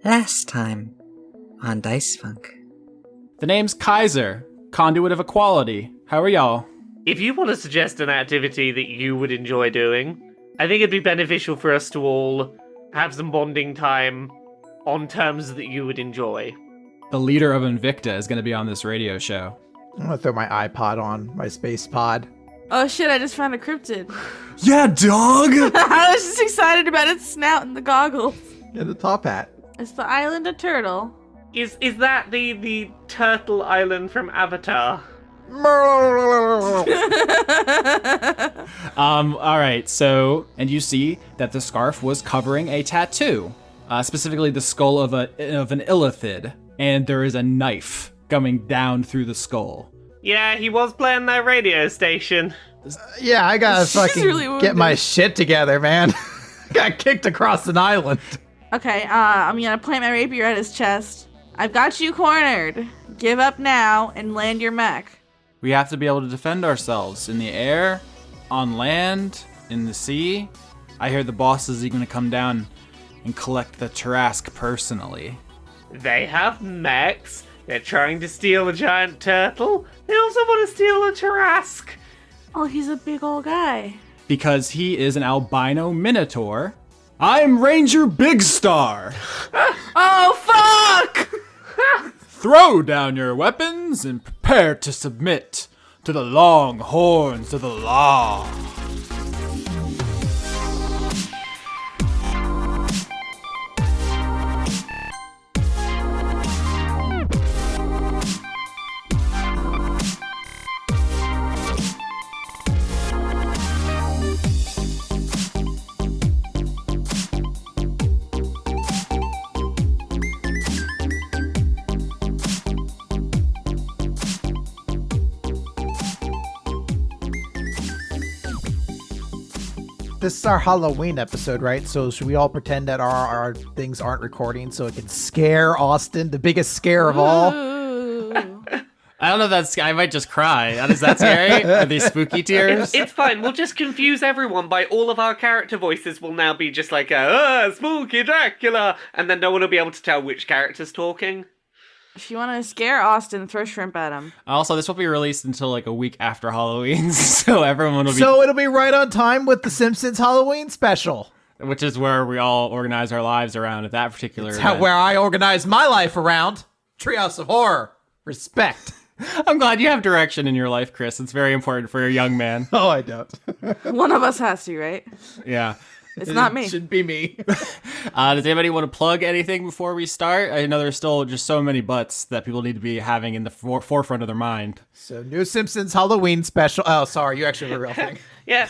Last time on Dice Funk. The name's Kaiser, Conduit of Equality. How are y'all? If you want to suggest an activity that you would enjoy doing, I think it'd be beneficial for us to all have some bonding time on terms that you would enjoy. The leader of Invicta is going to be on this radio show. I'm gonna throw my iPod on, my space pod. Oh shit, I just found a cryptid. Yeah, dog! I was just excited about its snout and the goggles. And the top hat. It's the island of Turtle. Is that the turtle island from Avatar? Alright, so, and you see that the scarf was covering a tattoo, specifically the skull of an illithid, and there is a knife coming down through the skull. Yeah, he was playing that radio station. Yeah, I gotta fucking really get my shit together, man. Got kicked across an island. Okay, I'm gonna plant my rapier at his chest. I've got you cornered. Give up now and land your mech. We have to be able to defend ourselves in the air, on land, in the sea. I hear the boss is going to come down and collect the Tarask personally. They have mechs. They're trying to steal a giant turtle. They also want to steal a Tarask. Oh, he's a big old guy. Because he is an albino minotaur. I'm Ranger Big Star! Oh, fuck! Throw down your weapons and prepare to submit to the long horns of the law. This is our Halloween episode, right? So should we all pretend that our things aren't recording so it can scare Austin, the biggest scare of all? Ooh. I don't know if that's... I might just cry. Is that scary? Are these spooky tears? It's fine. We'll just confuse everyone by all of our character voices will now be just like spooky Dracula, and then no one will be able to tell which character's talking. If you want to scare Austin, throw shrimp at him. Also, this won't be released until like a week after Halloween, so everyone will be... So it'll be right on time with the Simpsons Halloween special. Which is where we all organize our lives around at that particular It's event. where I organize my life around. Treehouse of Horror. Respect. I'm glad you have direction in your life, Chris. It's very important for a young man. Oh, I don't. One of us has to, right? Yeah. It's not me. It should be me. Does anybody want to plug anything before we start? I know there's still just so many butts that people need to be having in the forefront of their mind. So, new Simpsons Halloween special. Oh, sorry. You actually have a real thing. Yeah,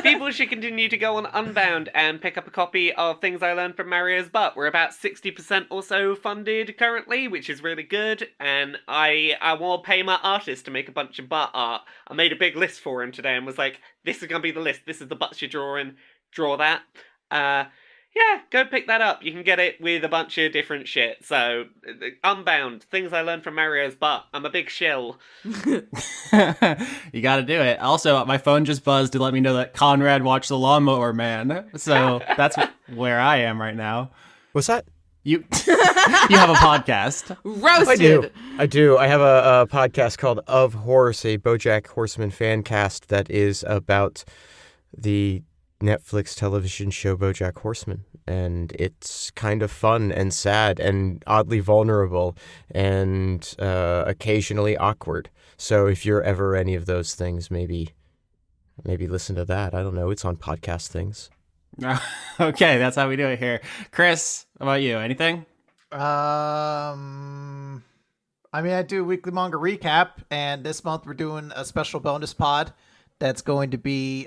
people should continue to go on Unbound and pick up a copy of Things I Learned from Mario's Butt. We're about 60% or so funded currently, which is really good, and I want to pay my artist to make a bunch of butt art. I made a big list for him today and was like, this is going to be the list. This is the butts you're drawing. Draw that. Yeah, go pick that up. You can get it with a bunch of different shit. So, Unbound, Things I Learned from Mario's Butt. I'm a big shill. You gotta do it. Also, my phone just buzzed to let me know that Conrad watched The Lawnmower Man. So that's where I am right now. What's that? You have a podcast. Roasted. I do. I have a podcast called Of Horse, a BoJack Horseman fan cast that is about the Netflix television show BoJack Horseman, and it's kind of fun and sad and oddly vulnerable and occasionally awkward. So if you're ever any of those things, maybe listen to that. I don't know. It's on podcast things. Okay, that's how we do it here. Chris, how about you? Anything? I mean, I do a weekly manga recap, and this month we're doing a special bonus pod that's going to be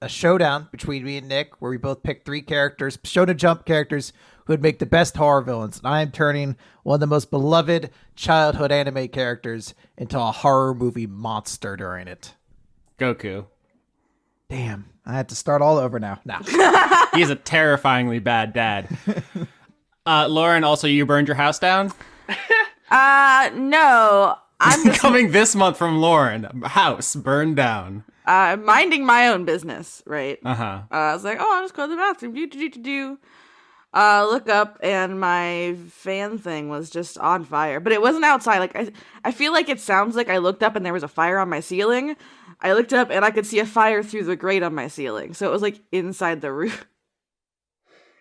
a showdown between me and Nick, where we both pick 3 characters, Shonen Jump characters, who would make the best horror villains. And I am turning one of the most beloved childhood anime characters into a horror movie monster during it. Goku. Damn, I had to start all over now. Nah. He's a terrifyingly bad dad. Lauren, also, you burned your house down? No. I'm just Coming this month from Lauren. House burned down. minding my own business, right? Uh-huh. I was like, oh, I'll just go to the bathroom. Do. Look up, and my fan thing was just on fire. But it wasn't outside. Like, I feel like it sounds like I looked up and there was a fire on my ceiling. I looked up and I could see a fire through the grate on my ceiling. So it was like inside the roof.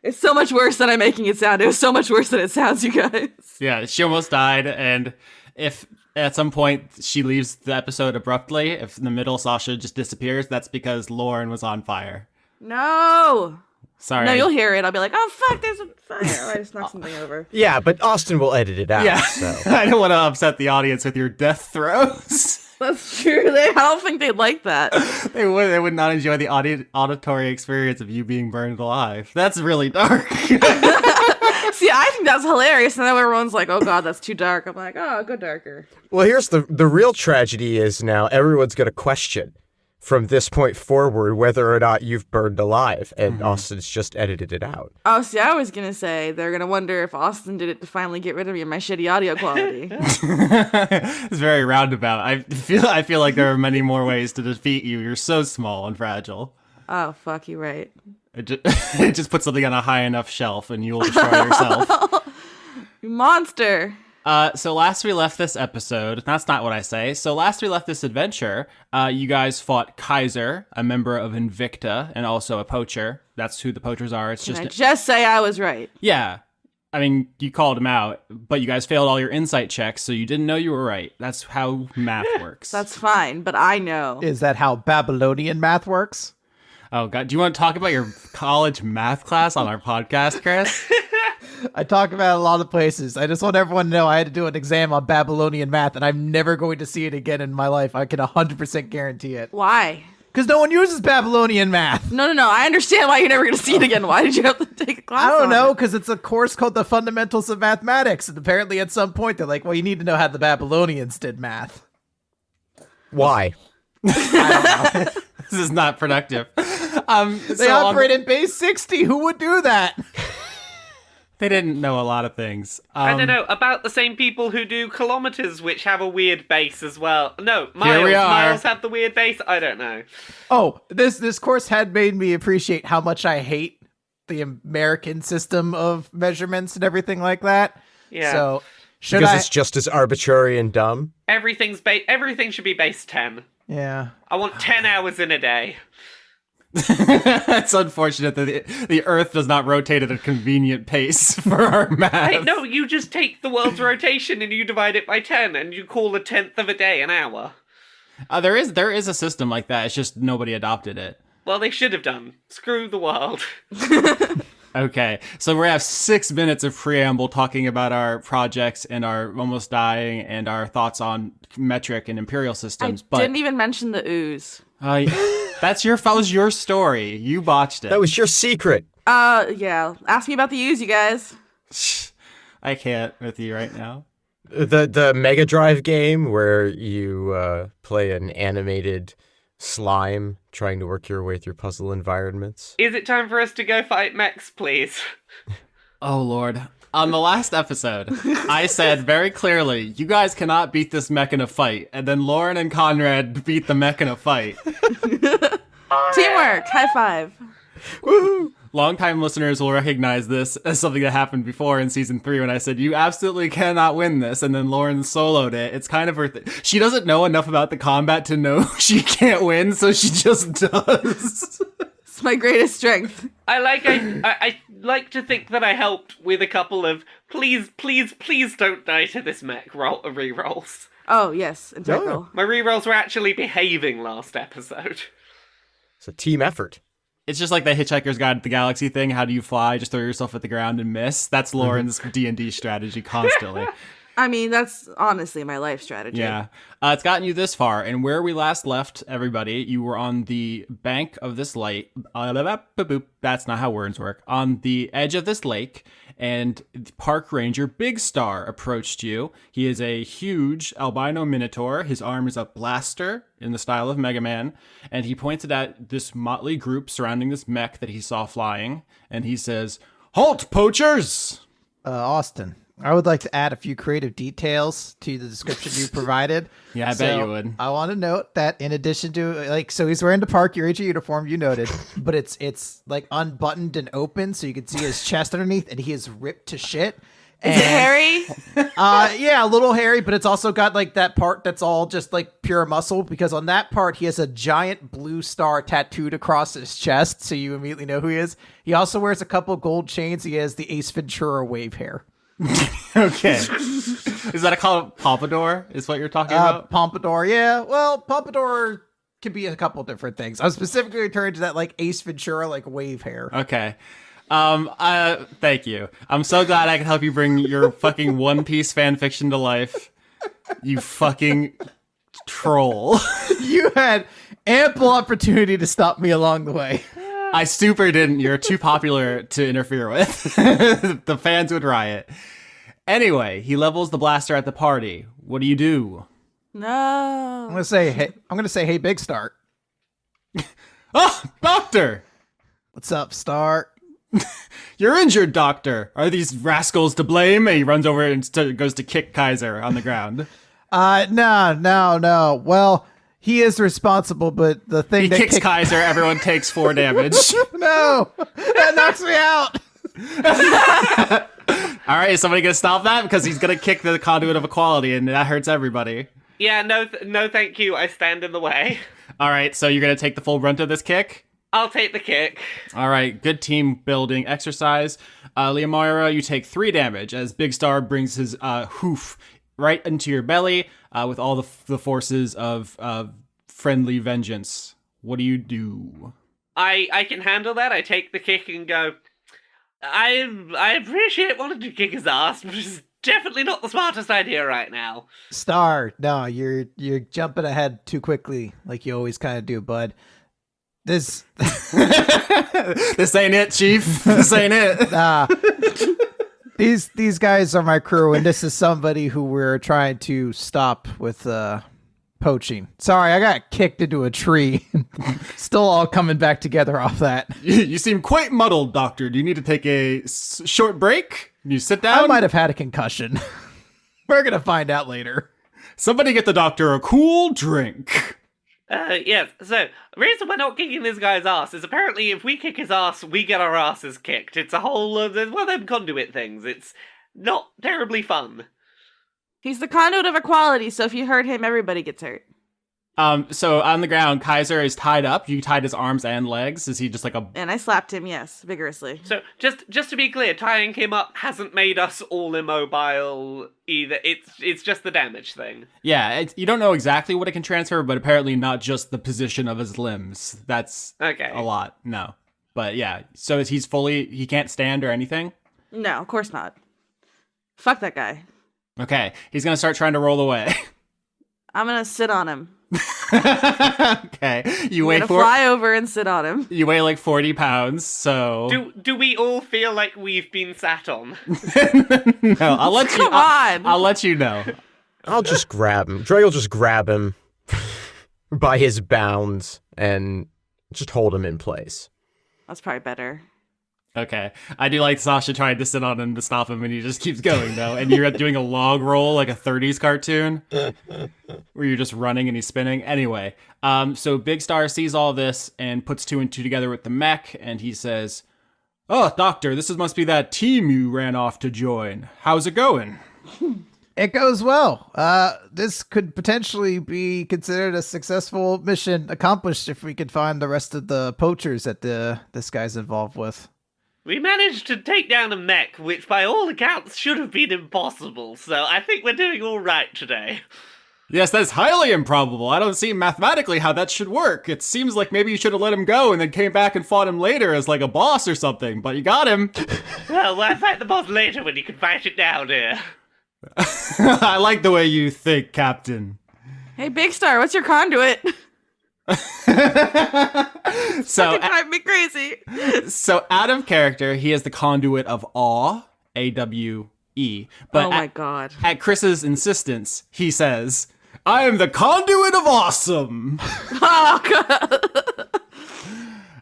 It's so much worse than I'm making it sound. It was so much worse than it sounds, you guys. Yeah, she almost died, and if at some point she leaves the episode abruptly, if in the middle Sasha just disappears, that's because Lauren was on fire. No! Sorry. No, you'll hear it. I'll be like, oh, fuck, there's a fire. Oh, I just knocked something over. Yeah, but Austin will edit it out. Yeah, So. I don't want to upset the audience with your death throes. That's true. I don't think they'd like that. They would not enjoy the auditory experience of you being burned alive. That's really dark. See, I think that's hilarious, and then everyone's like, oh god, that's too dark. I'm like, oh, go darker. Well, here's the real tragedy is now everyone's going to question from this point forward whether or not you've burned alive, and Austin's just edited it out. Oh, see, I was gonna say they're gonna wonder if Austin did it to finally get rid of me and my shitty audio quality. It's very roundabout. I feel like there are many more ways to defeat you. You're so small and fragile. Oh, fuck, you right. It just put something on a high enough shelf and you will destroy yourself. You monster. So last we left this episode, that's not what I say. So last we left this adventure, you guys fought Kaiser, a member of Invicta, and also a poacher. That's who the poachers are. It's Can just I just say I was right? Yeah. I mean, you called him out, but you guys failed all your insight checks, so you didn't know you were right. That's how math works. That's fine, but I know. Is that how Babylonian math works? Oh, God. Do you want to talk about your college math class on our podcast, Chris? I talk about it a lot of places. I just want everyone to know I had to do an exam on Babylonian math, and I'm never going to see it again in my life. I can 100% guarantee it. Why? Because no one uses Babylonian math. No. I understand why you're never going to see it again. Why did you have to take a class I don't on know, it? because it's a course called the Fundamentals of Mathematics. And apparently at some point they're like, well, you need to know how the Babylonians did math. Why? I don't know. This is not productive. They operate in base 60. Who would do that? They didn't know a lot of things. I don't know, about the same people who do kilometers, which have a weird base as well. No, Here we are. miles have the weird base? I don't know. Oh, this course had made me appreciate how much I hate the American system of measurements and everything like that. Yeah. So Because it's just as arbitrary and dumb. Everything should be base 10. Yeah. I want 10 hours in a day. It's unfortunate that the Earth does not rotate at a convenient pace for our math. Hey, no, you just take the world's rotation and you divide it by 10 and you call a tenth of a day an hour. There is a system like that. It's just nobody adopted it. Well, they should have done. Screw the world. Okay, so we're gonna have 6 minutes of preamble talking about our projects and our almost dying and our thoughts on metric and imperial systems. I didn't even mention the ooze. That was your story. You botched it. That was your secret. Yeah. Ask me about the ooze, you guys. I can't with you right now. The Mega Drive game where you play an animated slime trying to work your way through puzzle environments. Is it time for us to go fight mechs, please? Oh, Lord. On the last episode, I said very clearly, you guys cannot beat this mech in a fight. And then Lauren and Conrad beat the mech in a fight. Teamwork. High five. Woohoo! Longtime listeners will recognize this as something that happened before in season 3 when I said, you absolutely cannot win this. And then Lauren soloed it. It's kind of her thing. She doesn't know enough about the combat to know she can't win, so she just does. It's my greatest strength. I like to think that I helped with a couple of please don't die to this mech re-rolls. Oh, yes. Integral. My re-rolls were actually behaving last episode. It's a team effort. It's just like the Hitchhiker's Guide to the Galaxy thing. How do you fly? Just throw yourself at the ground and miss. That's Lauren's D&D strategy constantly. I mean, that's honestly my life strategy. Yeah. It's gotten you this far. And where we last left everybody, you were on the bank of this lake. That's not how words work. On the edge of this lake, and Park Ranger Big Star approached you. He is a huge albino minotaur. His arm is a blaster in the style of Mega Man. And he pointed at this motley group surrounding this mech that he saw flying. And he says, "Halt, poachers!" Austin, I would like to add a few creative details to the description you provided. Yeah, I bet you would. I want to note that in addition to so he's wearing the Park Ranger uniform, you noted, but it's like unbuttoned and open, so you can see his chest underneath, and he is ripped to shit. Is it hairy? Yeah, a little hairy, but it's also got like that part that's all just like pure muscle, because on that part he has a giant blue star tattooed across his chest, so you immediately know who he is. He also wears a couple gold chains. He has the Ace Ventura wave hair. Okay. Is that a pompadour? Is what you're talking about? Pompadour, yeah. Well, pompadour can be a couple different things. I was specifically referring to that like Ace Ventura like wave hair. Okay. Thank you. I'm so glad I can help you bring your fucking One Piece fan fiction to life. You fucking troll. You had ample opportunity to stop me along the way. I super didn't. You're too popular to interfere with. The fans would riot. Anyway, he levels the blaster at the party. What do you do? No. I'm gonna say, hey, Big Star. Oh, Doctor! What's up, Star? You're injured, Doctor. Are these rascals to blame? And he runs over and goes to kick Kaiser on the ground. No. Well, he is responsible, but the thing He that kicks Kaiser. Everyone takes 4 damage. No, that knocks me out. All right, is somebody gonna stop that? Because he's gonna kick the conduit of equality, and that hurts everybody. Yeah, no, thank you. I stand in the way. All right, so you're gonna take the full brunt of this kick? I'll take the kick. All right, good team building exercise. Liamoira, you take 3 damage as Big Star brings his hoof right into your belly with all the forces of friendly vengeance. What do you do? I can handle that. I take the kick and go, I appreciate wanting to kick his ass, but it's definitely not the smartest idea right now. Star, no, you're jumping ahead too quickly, like you always kind of do, bud. This ain't it, Chief. This ain't it. These guys are my crew, and this is somebody who we're trying to stop with poaching. Sorry, I got kicked into a tree. Still all coming back together off that. You seem quite muddled, Doctor. Do you need to take a short break? Can you sit down? I might have had a concussion. We're gonna find out later. Somebody get the doctor a cool drink. Yes, so, the reason we're not kicking this guy's ass is apparently if we kick his ass, we get our asses kicked. It's a whole, one of them conduit things. It's not terribly fun. He's the conduit of equality, so if you hurt him, everybody gets hurt. So on the ground, Kaiser is tied up. You tied his arms and legs. Is he just like a... And I slapped him, yes, vigorously. So, just to be clear, tying him up hasn't made us all immobile either. It's just the damage thing. Yeah, you don't know exactly what it can transfer, but apparently not just the position of his limbs. That's okay. A lot, no. But yeah, so he can't stand or anything? No, of course not. Fuck that guy. Okay, he's gonna start trying to roll away. I'm gonna sit on him. Okay, I'm gonna fly over and sit on him. You weigh like 40 pounds, so... Do we all feel like we've been sat on? No, I'll let you... Come on! I'll let you know. I'll just grab him. Dregg will just grab him by his bounds and just hold him in place. That's probably better. Okay. I do like Sasha trying to sit on him to stop him, and he just keeps going, though. And you're doing a log roll like a 30s cartoon where you're just running and he's spinning. Anyway, so Big Star sees all this and puts 2 and 2 together with the mech, and he says, "Oh, Doctor, this must be that team you ran off to join. How's it going?" It goes well. This could potentially be considered a successful mission accomplished if we could find the rest of the poachers that this guy's involved with. We managed to take down a mech, which by all accounts should have been impossible, so I think we're doing all right today. Yes, that's highly improbable. I don't see mathematically how that should work. It seems like maybe you should have let him go and then came back and fought him later as like a boss or something, but you got him. Well, why fight the boss later when you can fight it down here? I like the way you think, Captain. Hey, Big Star, what's your conduit? So drive me crazy. So out of character, he is the conduit of awe, AWE. But oh my god. At Chris's insistence, he says, "I am the conduit of awesome." Oh god.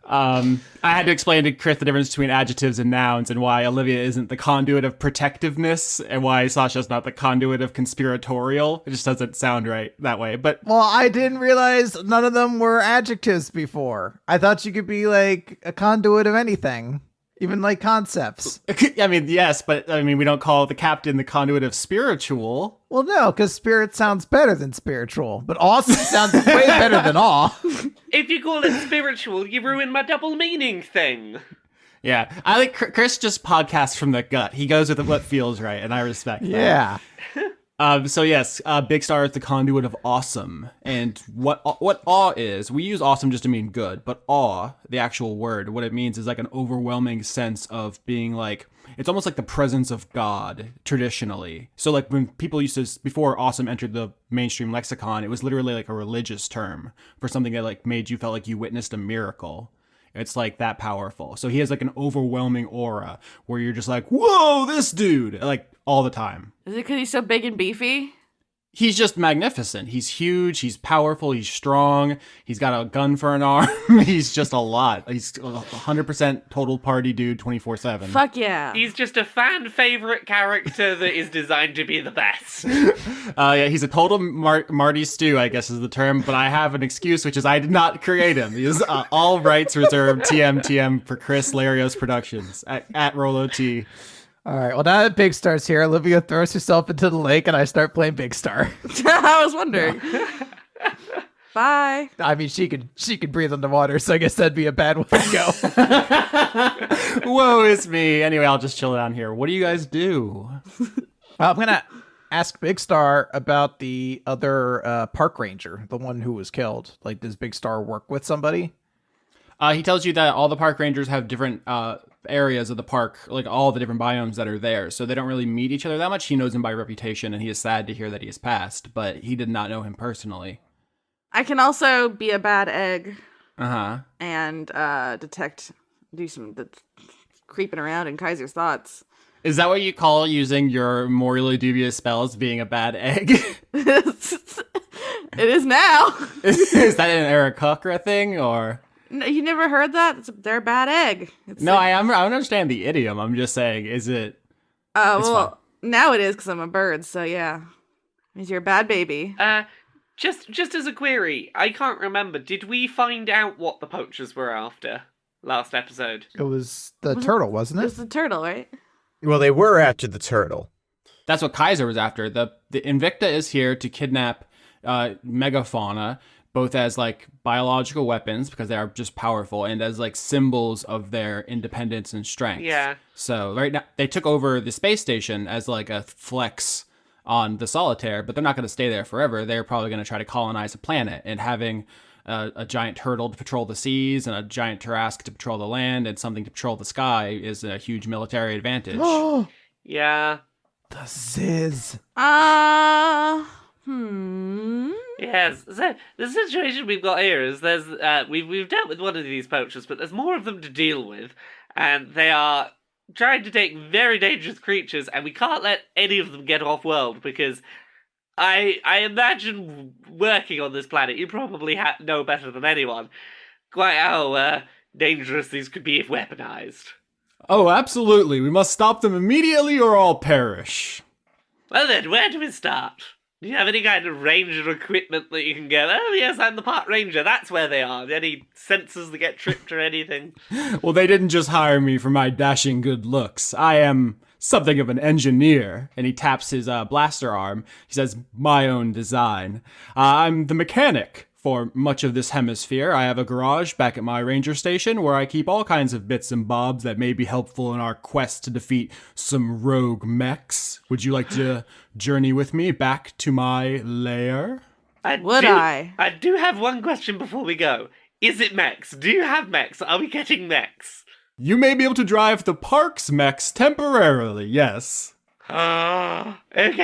I had to explain to Chris the difference between adjectives and nouns and why Olivia isn't the conduit of protectiveness and why Sasha's not the conduit of conspiratorial. It just doesn't sound right that way. But Well, I didn't realize none of them were adjectives before. I thought you could be like a conduit of anything, even like concepts. I mean, yes, but I mean, we don't call the captain the conduit of spiritual. Well, no, because spirit sounds better than spiritual, but awesome sounds way better than awe. If you call it spiritual, you ruin my double meaning thing. Yeah, I like Chris just podcasts from the gut. He goes with what feels right, and I respect that. Yeah. So yes, Big Star is the conduit of awesome. And what awe is, we use awesome just to mean good, but awe, the actual word, what it means is like an overwhelming sense of being like, it's almost like the presence of God traditionally. So like when people used to, before awesome entered the mainstream lexicon, it was literally like a religious term for something that like made you felt like you witnessed a miracle. It's like that powerful. So he has like an overwhelming aura where you're just like, whoa, this dude, like all the time. Is it because he's so big and beefy? He's just magnificent. He's huge. He's powerful. He's strong. He's got a gun for an arm. He's just a lot. He's 100% total party dude 24/7. Fuck yeah. He's just a fan favorite character that is designed to be the best. Yeah, he's a total Marty Stew, I guess is the term, but I have an excuse, which is I did not create him. He is all rights reserved TM for Chris Larios Productions at Rolo T. All right. Well, now that Big Star's here, Olivia throws herself into the lake, and I start playing Big Star. I was wondering. Bye. I mean, she could breathe underwater, so I guess that'd be a bad way to go. Woe is me. Anyway, I'll just chill down here. What do you guys do? Well, I'm gonna ask Big Star about the other park ranger, the one who was killed. Like, does Big Star work with somebody? He tells you that all the park rangers have different areas of the park, like all the different biomes that are there. So they don't really meet each other that much. He knows him by reputation, and he is sad to hear that he has passed, but he did not know him personally. I can also be a bad egg Uh-huh. and do some creeping around in Kaiser's thoughts. Is that what you call using your morally dubious spells being a bad egg? It is now. Is that an Aarakocra thing, or... No, you never heard that? They're a bad egg. No, I understand the idiom. I'm just saying, is it... Oh, well, now it is because I'm a bird, so yeah. Means you're a bad baby. Just as a query, I can't remember. Did we find out what the poachers were after last episode? It was the turtle, wasn't It it? was the turtle, right? Well, they were after the turtle. That's what Kaiser was after. The Invicta is here to kidnap megafauna, both as like biological weapons because they are just powerful and as like symbols of their independence and strength. Yeah. So right now they took over the space station as like a flex on the Solitaire, but they're not going to stay there forever. They're probably going to try to colonize a planet, and having a giant turtle to patrol the seas and a giant Tarrasque to patrol the land and something to patrol the sky is a huge military advantage. Yeah. The Ziz. Yes. So the situation we've got here is there's we've dealt with one of these poachers, but there's more of them to deal with, and they are trying to take very dangerous creatures, and we can't let any of them get off world because I imagine working on this planet, you probably know better than anyone quite how dangerous these could be if weaponized. Oh, absolutely. We must stop them immediately or all perish. Well then, where do we start? Do you have any kind of ranger equipment that you can go, oh yes, I'm the park ranger, that's where they are? Any sensors that get tripped or anything? Well, they didn't just hire me for my dashing good looks. I am something of an engineer. And he taps his blaster arm. He says, my own design. I'm the mechanic for much of this hemisphere. I have a garage back at my ranger station where I keep all kinds of bits and bobs that may be helpful in our quest to defeat some rogue mechs. Would you like to journey with me back to my lair? I do have one question before we go. Is it mechs? Do you have mechs? Are we getting mechs? You may be able to drive the park's mechs temporarily, yes. Okay,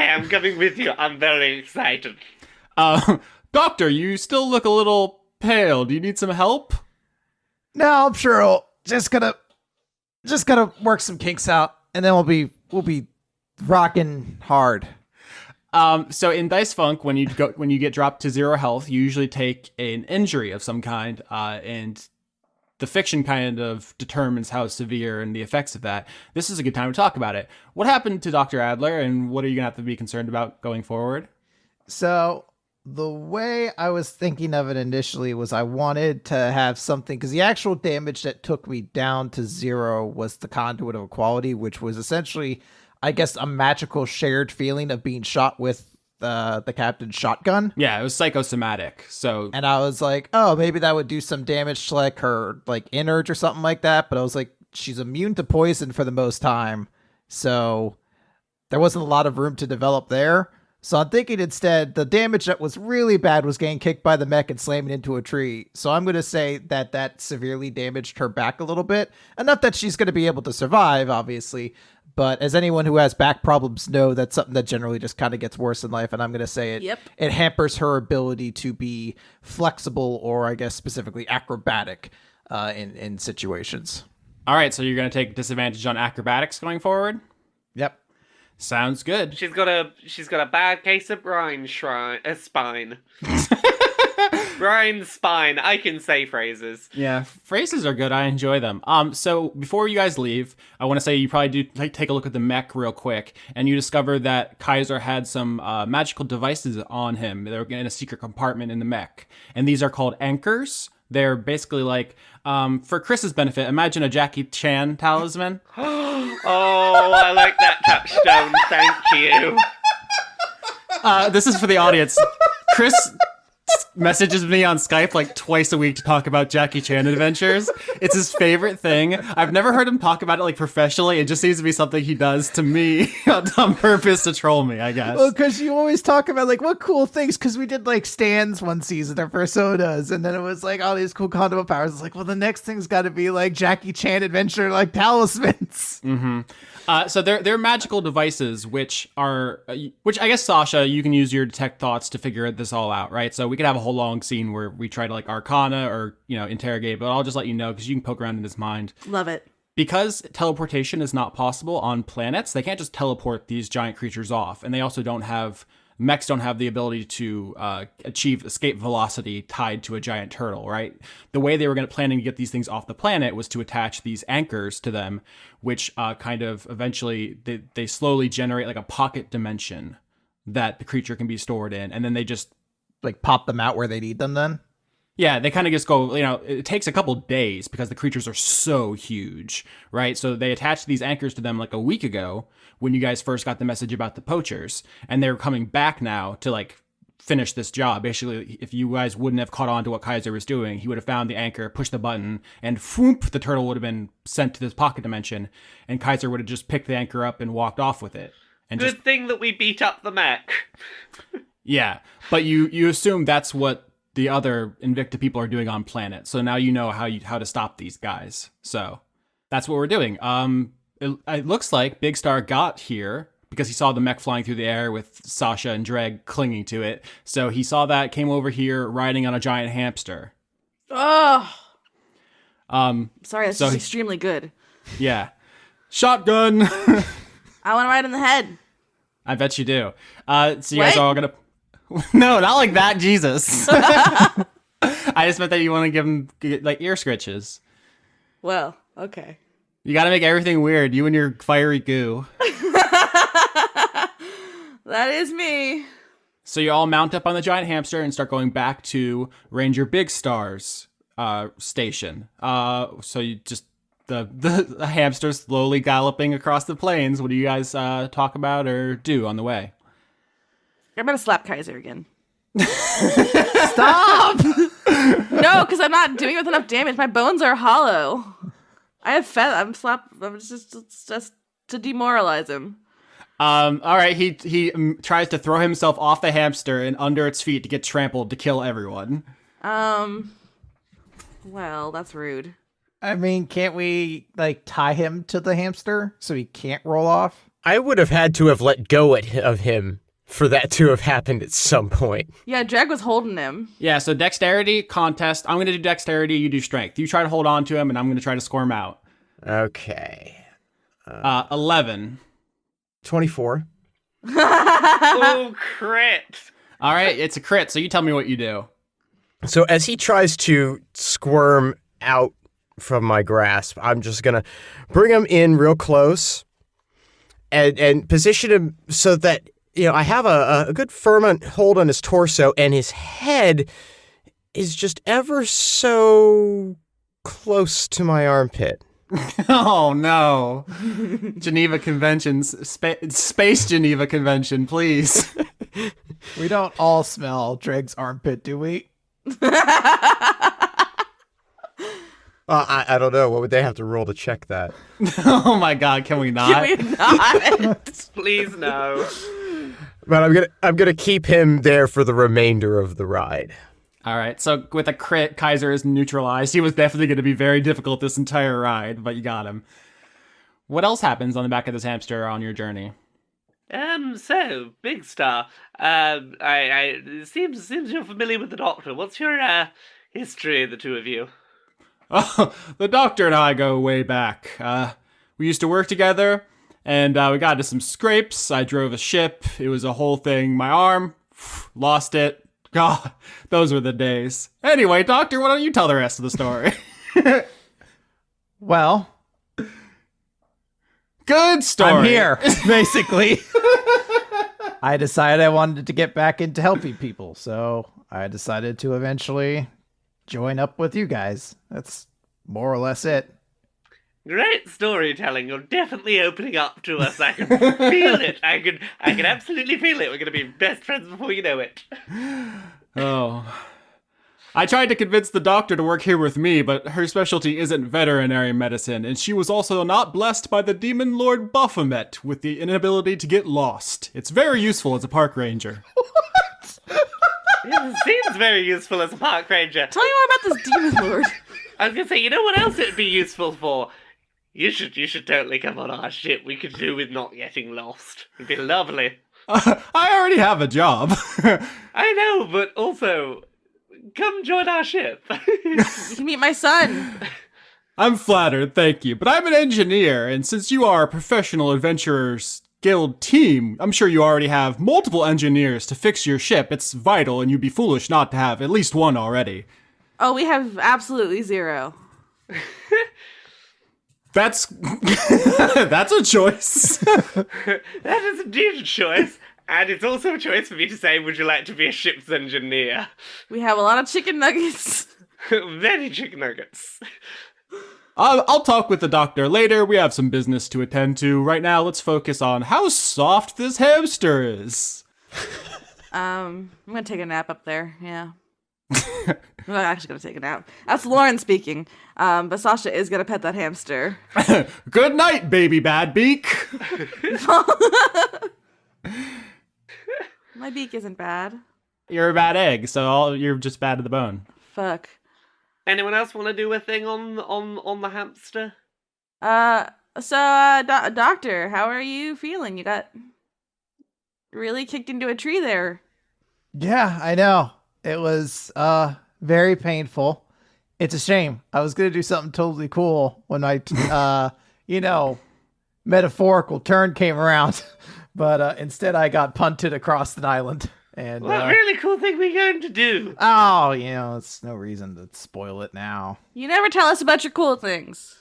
I'm coming with you. I'm very excited. Doctor, you still look a little pale. Do you need some help? No, I'm sure I'll just gotta work some kinks out, and then we'll be rocking hard. So in Dice Funk, when you get dropped to 0 health, you usually take an injury of some kind, and the fiction kind of determines how severe and the effects of that. This is a good time to talk about it. What happened to Dr. Adler, and what are you going to have to be concerned about going forward? So the way I was thinking of it initially was I wanted to have something, because the actual damage that took me down to 0 was the conduit of equality, which was essentially, I guess, a magical shared feeling of being shot with the captain's shotgun. Yeah, it was psychosomatic. So, and I was like, oh, maybe that would do some damage to like her like innards or something like that. But I was like, she's immune to poison for the most time, so there wasn't a lot of room to develop there. So I'm thinking instead the damage that was really bad was getting kicked by the mech and slamming into a tree. So I'm going to say that severely damaged her back a little bit. Enough that she's going to be able to survive, obviously. But as anyone who has back problems know, that's something that generally just kind of gets worse in life. And I'm going to say it hampers her ability to be flexible or I guess specifically acrobatic in situations. All right, so you're going to take disadvantage on acrobatics going forward? Yep. Sounds good. She's got a bad case of Brian's spine. Brian's spine. I can say phrases. Yeah, phrases are good. I enjoy them. So before you guys leave, I want to say you probably do take a look at the mech real quick, and you discover that Kaiser had some magical devices on him. They were in a secret compartment in the mech, and these are called anchors. They're basically like, for Chris's benefit, imagine a Jackie Chan talisman. Oh, I like that touchstone. Thank you. This is for the audience. Chris messages me on Skype like twice a week to talk about Jackie Chan adventures. It's his favorite thing. I've never heard him talk about it like professionally. It just seems to be something he does to me on purpose to troll me, I guess. Well, because you always talk about like what cool things, because we did like stands one season or personas, and then it was like all these cool condom powers. It's like, well, the next thing's got to be like Jackie Chan adventure like talismans. Mm-hmm. So they're magical devices, which I guess, Sasha, you can use your detect thoughts to figure this all out, right? So we could have a whole long scene where we try to like arcana or, interrogate, but I'll just let you know because you can poke around in his mind. Love it. Because teleportation is not possible on planets, they can't just teleport these giant creatures off. And they also mechs don't have the ability to achieve escape velocity tied to a giant turtle, right? The way they were planning to get these things off the planet was to attach these anchors to them, which kind of eventually they slowly generate like a pocket dimension that the creature can be stored in. And then they just like pop them out where they need them then? Yeah, they kind of just go, it takes a couple days because the creatures are so huge, right? So they attached these anchors to them like a week ago when you guys first got the message about the poachers, and they're coming back now to like finish this job. Basically, if you guys wouldn't have caught on to what Kaiser was doing, he would have found the anchor, pushed the button, and whoop, the turtle would have been sent to this pocket dimension, and Kaiser would have just picked the anchor up and walked off with it. And Good thing that we beat up the mech. Yeah, but you assume that's what the other Invicta people are doing on planet. So now you know how to stop these guys. So that's what we're doing. It looks like Big Star got here because he saw the mech flying through the air with Sasha and Dregg clinging to it. So he saw that, came over here riding on a giant hamster. Oh. Sorry, that's just extremely good. Yeah. Shotgun. I want to ride in the head. I bet you do. So you guys are all gonna... No, not like that, Jesus. I just meant that you want to give him like ear scritches. Well, okay. You got to make everything weird. You and your fiery goo. That is me. So you all mount up on the giant hamster and start going back to Ranger Big Star's station. So you just the hamster slowly galloping across the plains. What do you guys talk about or do on the way? I'm gonna slap Kaiser again. Stop! No, because I'm not doing it with enough damage. My bones are hollow. I have I'm just to demoralize him. All right. He tries to throw himself off the hamster and under its feet to get trampled to kill everyone. Well, that's rude. I mean, can't we like tie him to the hamster so he can't roll off? I would have had to have let go of him for that to have happened at some point. Yeah, Dregg was holding him. Yeah, so dexterity contest. I'm going to do dexterity, you do strength. You try to hold on to him, and I'm going to try to score him out. Okay. 11. 24. Oh, crit. All right, it's a crit, so you tell me what you do. So as he tries to squirm out from my grasp, I'm just going to bring him in real close and position him so that, I have a good firm hold on his torso, and his head is just ever so close to my armpit. Oh, no. Geneva Conventions, Space Geneva Convention, please. We don't all smell Dregg's armpit, do we? I don't know. What would they have to roll to check that? Oh my God, can we not? Can we not? Please no. But I'm gonna keep him there for the remainder of the ride. All right, so with a crit, Kaiser is neutralized. He was definitely going to be very difficult this entire ride, but you got him. What else happens on the back of this hamster on your journey? So, Big Star, it seems you're familiar with the Doctor. What's your, history, the two of you? Oh, the Doctor and I go way back. We used to work together, and we got into some scrapes. I drove a ship. It was a whole thing. My arm, lost it. God, those were the days. Anyway, Doctor, why don't you tell the rest of the story? Well, good story. I'm here, basically. I decided I wanted to get back into helping people, so I decided to eventually join up with you guys. That's more or less it. Great storytelling. You're definitely opening up to us. I can feel it. I can absolutely feel it. We're going to be best friends before you know it. Oh. I tried to convince the Doctor to work here with me, but her specialty isn't veterinary medicine, and she was also not blessed by the Demon Lord Baphomet with the inability to get lost. It's very useful as a park ranger. It seems very useful as a park ranger. Tell me more about this demon lord. I was going to say, you know what else it would be useful for? You should totally come on our ship. We could do with not getting lost. It'd be lovely. I already have a job. I know, but also, come join our ship. You can meet my son. I'm flattered, thank you. But I'm an engineer, and since you are a professional adventurers guild team, I'm sure you already have multiple engineers to fix your ship. It's vital, and you'd be foolish not to have at least one already. Oh, we have absolutely zero. That's that's a choice. That is indeed a choice. And it's also a choice for me to say, would you like to be a ship's engineer? We have a lot of chicken nuggets. Very chicken nuggets. I'll talk with the Doctor later. We have some business to attend to. Right now, let's focus on how soft this hamster is. I'm gonna take a nap up there, yeah. I'm not actually gonna take a nap. That's Lauren speaking. But Sasha is gonna pet that hamster. Good night, baby bad beak. My beak isn't bad. You're a bad egg, so you're just bad to the bone. Fuck. Anyone else want to do a thing on the hamster? Doctor, how are you feeling? You got really kicked into a tree there. Yeah, I know. It was very painful. It's a shame. I was going to do something totally cool when my, metaphorical turn came around. But instead I got punted across the island. And What really cool thing we going to do? oh, it's no reason to spoil it now. You never tell us about your cool things.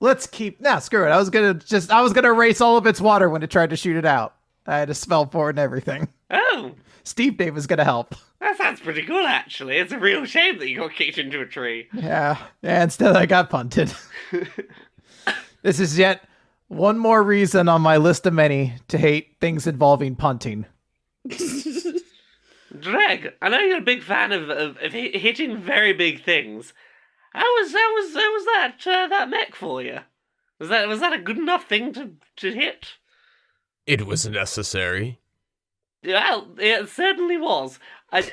Let's keep... Nah, screw it. I was gonna erase all of its water when it tried to shoot it out. I had to spell for it and everything. Oh, Steve Dave was gonna help. that sounds pretty cool, actually. It's a real shame that you got kicked into a tree. Yeah, instead I got punted. This is yet one more reason on my list of many to hate things involving punting. Dregg, I know you're a big fan of hitting very big things. How was that mech for you? Was that a good enough thing to hit? It was necessary. Well, it certainly was. I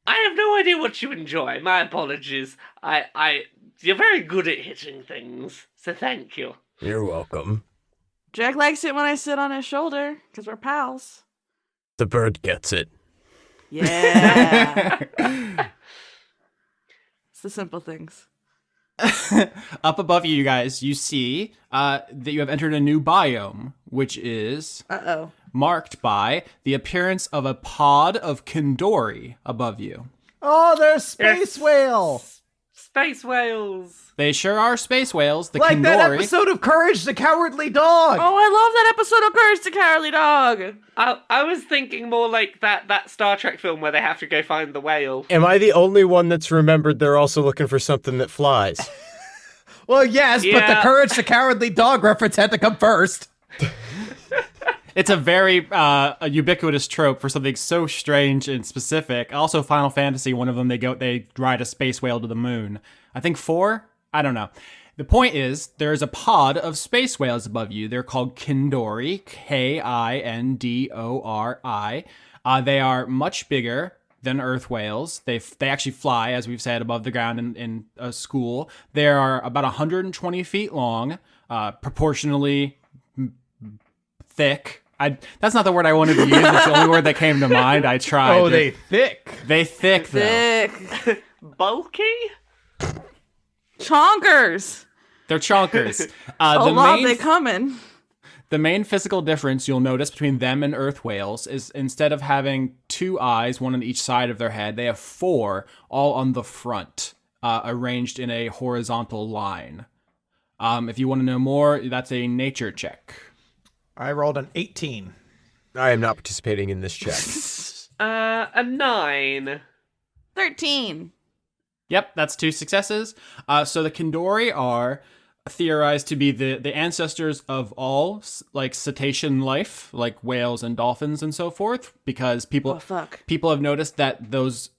have no idea what you enjoy. My apologies. You're very good at hitting things, so thank you. You're welcome. Dregg likes it when I sit on his shoulder, because we're pals. The bird gets it. Yeah. It's the simple things. Up above you guys, you see that you have entered a new biome, which is Uh-oh. marked by the appearance of a pod of Kindori above you. Oh, there's space Yes. whale. Space whales. They sure are space whales. The Like that Kindori. episode of Courage the Cowardly Dog. Oh, I love that episode of Courage the Cowardly Dog. I was thinking more like that Star Trek film where they have to go find the whale. Am I the only one that's remembered they're also looking for something that flies? Well, yes, but the Yeah. Courage the Cowardly Dog reference had to come first. It's a very a ubiquitous trope for something so strange and specific. Also, Final Fantasy, one of them, they ride a space whale to the moon. I think 4? I don't know. The point is, there's a pod of space whales above you. They're called Kindori, Kindori. They are much bigger than Earth whales. They actually fly, as we've said, above the ground in a school. They are about 120 feet long, proportionally thick. That's not the word I wanted to use. It's the only word that came to mind. I tried. Oh, they thick. They thick, though. Thick. Bulky? Chonkers. They're chonkers. A lot they coming. The main physical difference you'll notice between them and Earth whales is instead of having 2 eyes, one on each side of their head, they have 4, all on the front, arranged in a horizontal line. If you want to know more, that's a nature check. I rolled an 18. I am not participating in this check. A 9. 13. Yep, that's 2 successes. So the Kindori are theorized to be the ancestors of all like cetacean life, like whales and dolphins and so forth, because people have noticed that those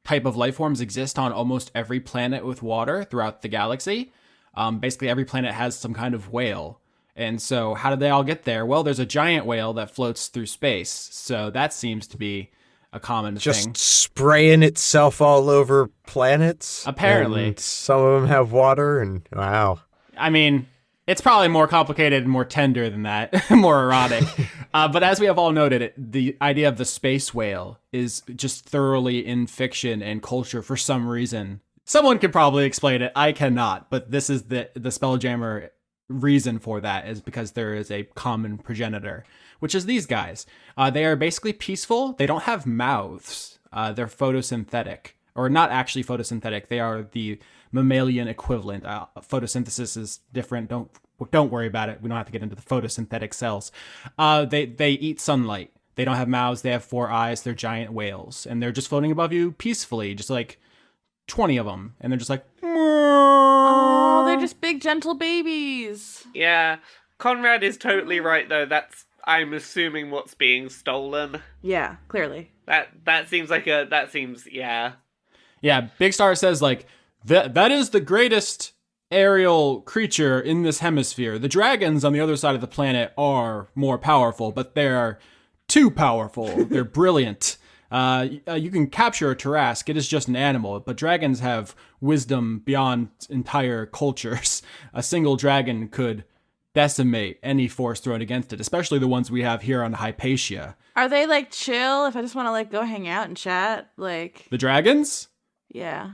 type of life forms exist on almost every planet with water throughout the galaxy. Basically, every planet has some kind of whale. And so how did they all get there? Well, there's a giant whale that floats through space. So that seems to be a common Just thing. spraying itself all over planets. Apparently. And some of them have water, and wow. I mean, it's probably more complicated and more tender than that, more erotic. But as we have all noted, the idea of the space whale is just thoroughly in fiction and culture for some reason. Someone could probably explain it. I cannot. But this is the Spelljammer reason for that, is because there is a common progenitor, which is these guys. They are basically peaceful. They don't have mouths. They're photosynthetic, or not actually photosynthetic. They are the mammalian equivalent. Photosynthesis is different. Don't worry about it. We don't have to get into the photosynthetic cells. They eat sunlight. They don't have mouths. They have 4 eyes. They're giant whales, and they're just floating above you peacefully, just like 20 of them, and they're just like, Oh, they're just big, gentle babies. Yeah. Conrad is totally right, though. That's, I'm assuming, what's being stolen. Yeah, clearly. That seems like yeah. Yeah, Big Star says, like, that is the greatest aerial creature in this hemisphere. The dragons on the other side of the planet are more powerful, but they're too powerful. They're brilliant. You can capture a Tarrasque. It is just an animal, but dragons have wisdom beyond entire cultures. A single dragon could decimate any force thrown against it, especially the ones we have here on Hypatia. Are they like chill if I just want to like go hang out and chat? Like, The dragons? yeah.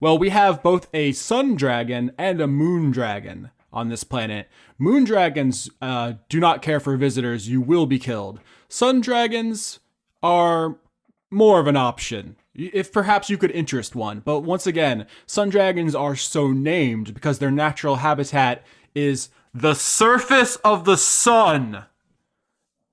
Well, we have both a sun dragon and a moon dragon on this planet. Moon dragons do not care for visitors. You will be killed. Sun dragons are more of an option, if perhaps you could interest one. But once again, sun dragons are so named because their natural habitat is the surface of the sun.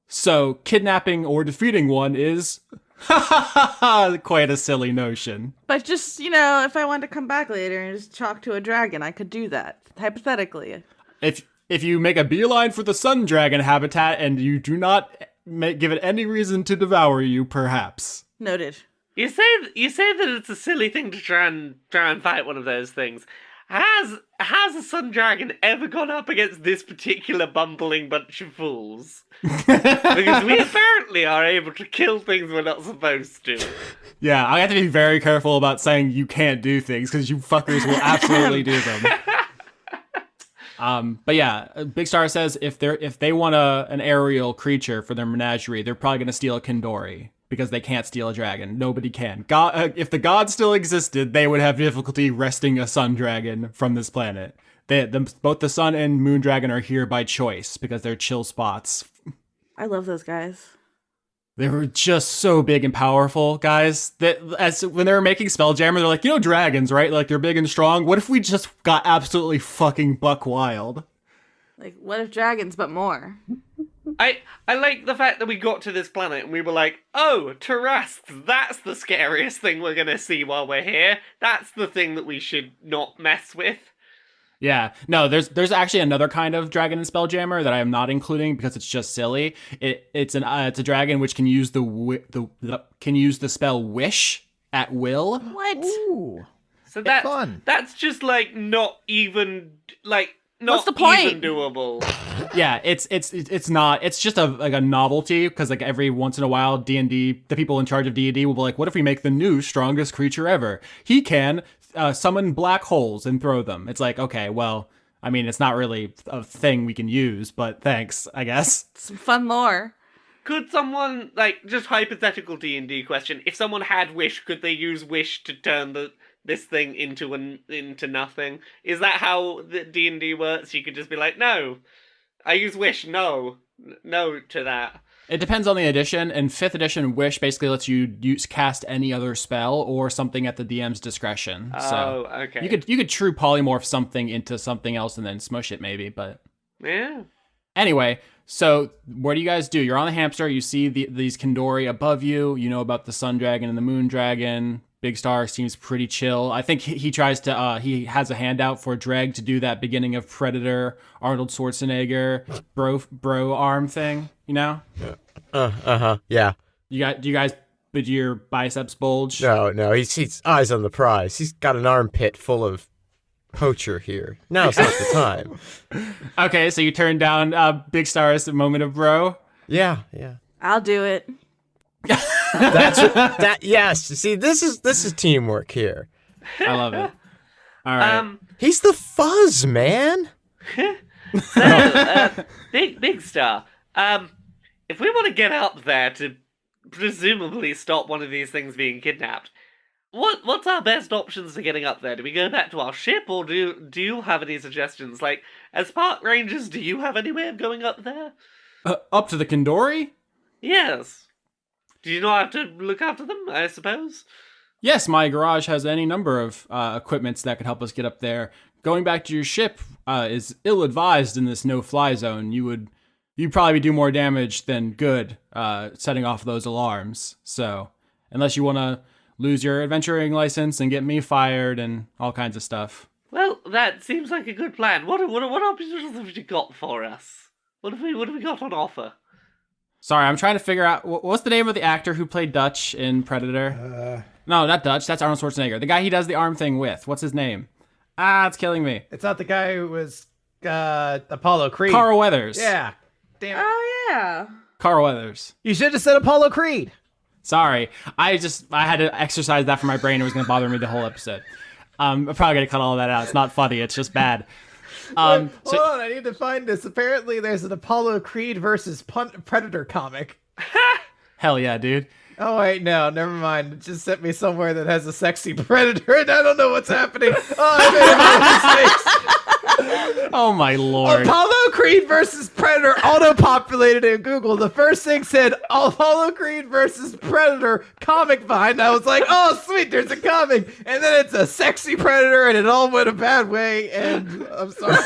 So kidnapping or defeating one is quite a silly notion. But just, if I wanted to come back later and just talk to a dragon, I could do that, hypothetically. If you make a beeline for the sun dragon habitat and you do not give it any reason to devour you, perhaps. Noted. You say that it's a silly thing to try and fight one of those things. Has a sun dragon ever gone up against this particular bumbling bunch of fools? Because we apparently are able to kill things we're not supposed to. Yeah, I have to be very careful about saying you can't do things, because you fuckers will absolutely do them. But yeah, Big Star says if they want an aerial creature for their menagerie, they're probably gonna steal a Kindori, because they can't steal a dragon. Nobody can. If the gods still existed, they would have difficulty wresting a sun dragon from this planet. Both the sun and moon dragon are here by choice because they're chill spots. I love those guys. They were just so big and powerful, guys. That when they were making Spelljammer, they're like, dragons, right? Like, they're big and strong. What if we just got absolutely fucking buck wild? Like, what if dragons, but more? I like the fact that we got to this planet and we were like, oh, Tarrasques, that's the scariest thing we're gonna see while we're here. That's the thing that we should not mess with. Yeah, no, there's actually another kind of dragon in Spelljammer that I am not including because it's just silly. It's a dragon which can use the spell Wish at will. What? Ooh. So that's just like not even like not What's the point? even doable. Yeah, it's not. It's just a novelty because like every once in a while, D&D, the people in charge of D&D will be like, what if we make the new strongest creature ever? He can summon black holes and throw them. It's like, okay, well, I mean, it's not really a thing we can use, but thanks, I guess. Some fun lore. Could someone, like, just hypothetical D&D question, if someone had Wish, could they use Wish to turn this thing into nothing? Is that how the D&D works? You could just be like, no, I use Wish, no to that. It depends on the edition, and 5th edition Wish basically lets you cast any other spell or something at the DM's discretion. Oh, so okay. You could true polymorph something into something else and then smush it maybe, but... Yeah. Anyway, so what do you guys do? You're on the hamster, you see these Kandori above you, you know about the Sun Dragon and the Moon Dragon. Big Star seems pretty chill. I think he tries to, he has a handout for Dregg to do that beginning of Predator, Arnold Schwarzenegger, bro arm thing, you know? Yeah. Do you guys, did your biceps bulge? No, he's eyes on the prize. He's got an armpit full of poacher here. Now's not the time. Okay, so you turn down Big Star's moment of bro? Yeah. I'll do it. Yes. See, this is teamwork here. I love it. All right. He's the fuzz, man. So, Big Star, if we want to get up there to presumably stop one of these things being kidnapped, what's our best options for getting up there? Do we go back to our ship, or do you have any suggestions? Like, as park rangers, do you have any way of going up there? Up to the Kandori? Yes. Do you not have to look after them, I suppose? Yes, my garage has any number of equipments that could help us get up there. Going back to your ship is ill-advised in this no-fly zone. You'd probably do more damage than good setting off those alarms. So, unless you want to lose your adventuring license and get me fired and all kinds of stuff. Well, that seems like a good plan. What options have you got for us? What have we got on offer? Sorry, I'm trying to figure out what's the name of the actor who played Dutch in Predator. No, not Dutch. That's Arnold Schwarzenegger. The guy he does the arm thing with. What's his name? It's killing me. It's not the guy who was Apollo Creed. Carl Weathers. Yeah. Damn it. Oh, yeah. Carl Weathers. You should have said Apollo Creed. Sorry. I had to exercise that from my brain. It was going to bother me the whole episode. I'm probably going to cut all of that out. It's not funny. It's just bad. Hold on, I need to find this. Apparently, there's an Apollo Creed versus Predator comic. Hell yeah, dude. Oh, wait, no, never mind. It just sent me somewhere that has a sexy Predator, and I don't know what's happening. Oh, I made a lot of mistakes. Oh, my Lord. Apollo Creed versus Predator auto-populated in Google. The first thing said Apollo Creed versus Predator comic behind. I was like, oh, sweet, there's a comic. And then it's a sexy Predator, and it all went a bad way, and I'm sorry.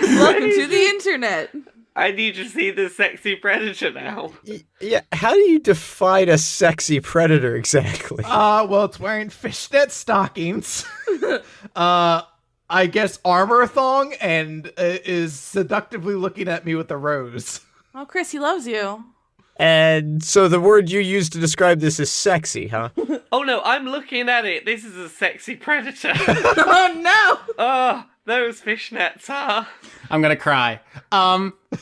Welcome to the internet. I need to see the sexy Predator now. Yeah, how do you define a sexy predator exactly? Well, it's wearing fishnet stockings. I guess armor thong, and is seductively looking at me with a rose. Oh, Chris, he loves you. And so the word you used to describe this is sexy, huh? Oh no, I'm looking at it. This is a sexy Predator. Oh, no. Oh, those fishnets are. I'm going to cry.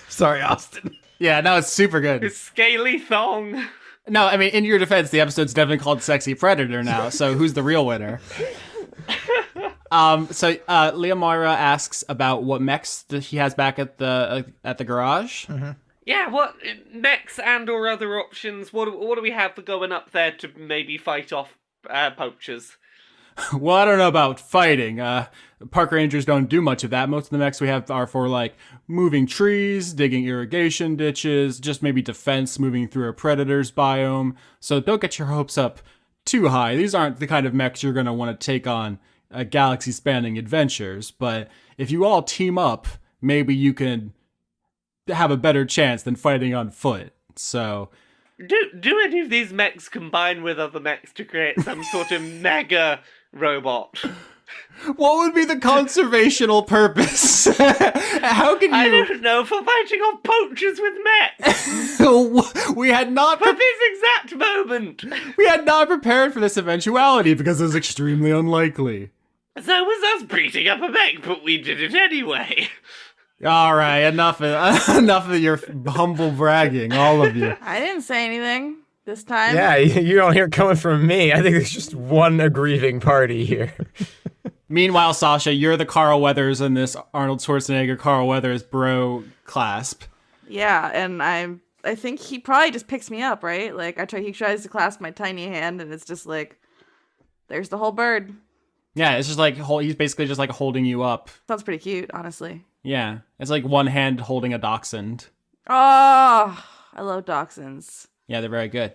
Sorry, Austin. Yeah, no, it's super good. His scaly thong. No, I mean, in your defense, the episode's definitely called Sexy Predator now, so who's the real winner? So Liamoira asks about what mechs he has back at the garage. Mm-hmm. Yeah, what mechs and or other options? What do we have for going up there to maybe fight off poachers? Well, I don't know about fighting. park rangers don't do much of that. Most of the mechs we have are for like moving trees, digging irrigation ditches, just maybe defense, moving through a predator's biome. So don't get your hopes up too high. These aren't the kind of mechs you're going to want to take on galaxy-spanning adventures. But if you all team up, maybe you can have a better chance than fighting on foot. So Do any of these mechs combine with other mechs to create some sort of mega robot? what would be the conservational purpose? How can you... I don't know, for fighting off poachers with mechs! we had not... For this exact moment! We had not prepared for this eventuality because it was extremely unlikely. So was us beating up a mech, but we did it anyway. All right, enough of your humble bragging, all of you. I didn't say anything this time. Yeah, you don't hear it coming from me. I think there's just one aggrieving party here. Meanwhile, Sasha, you're the Carl Weathers in this Arnold Schwarzenegger Carl Weathers bro clasp. Yeah, and I think he probably just picks me up, right? Like he tries to clasp my tiny hand, and it's just like, there's the whole bird. Yeah, it's just like he's basically just like holding you up. Sounds pretty cute, honestly. Yeah, it's like one hand holding a dachshund. Oh, I love dachshunds. Yeah, they're very good.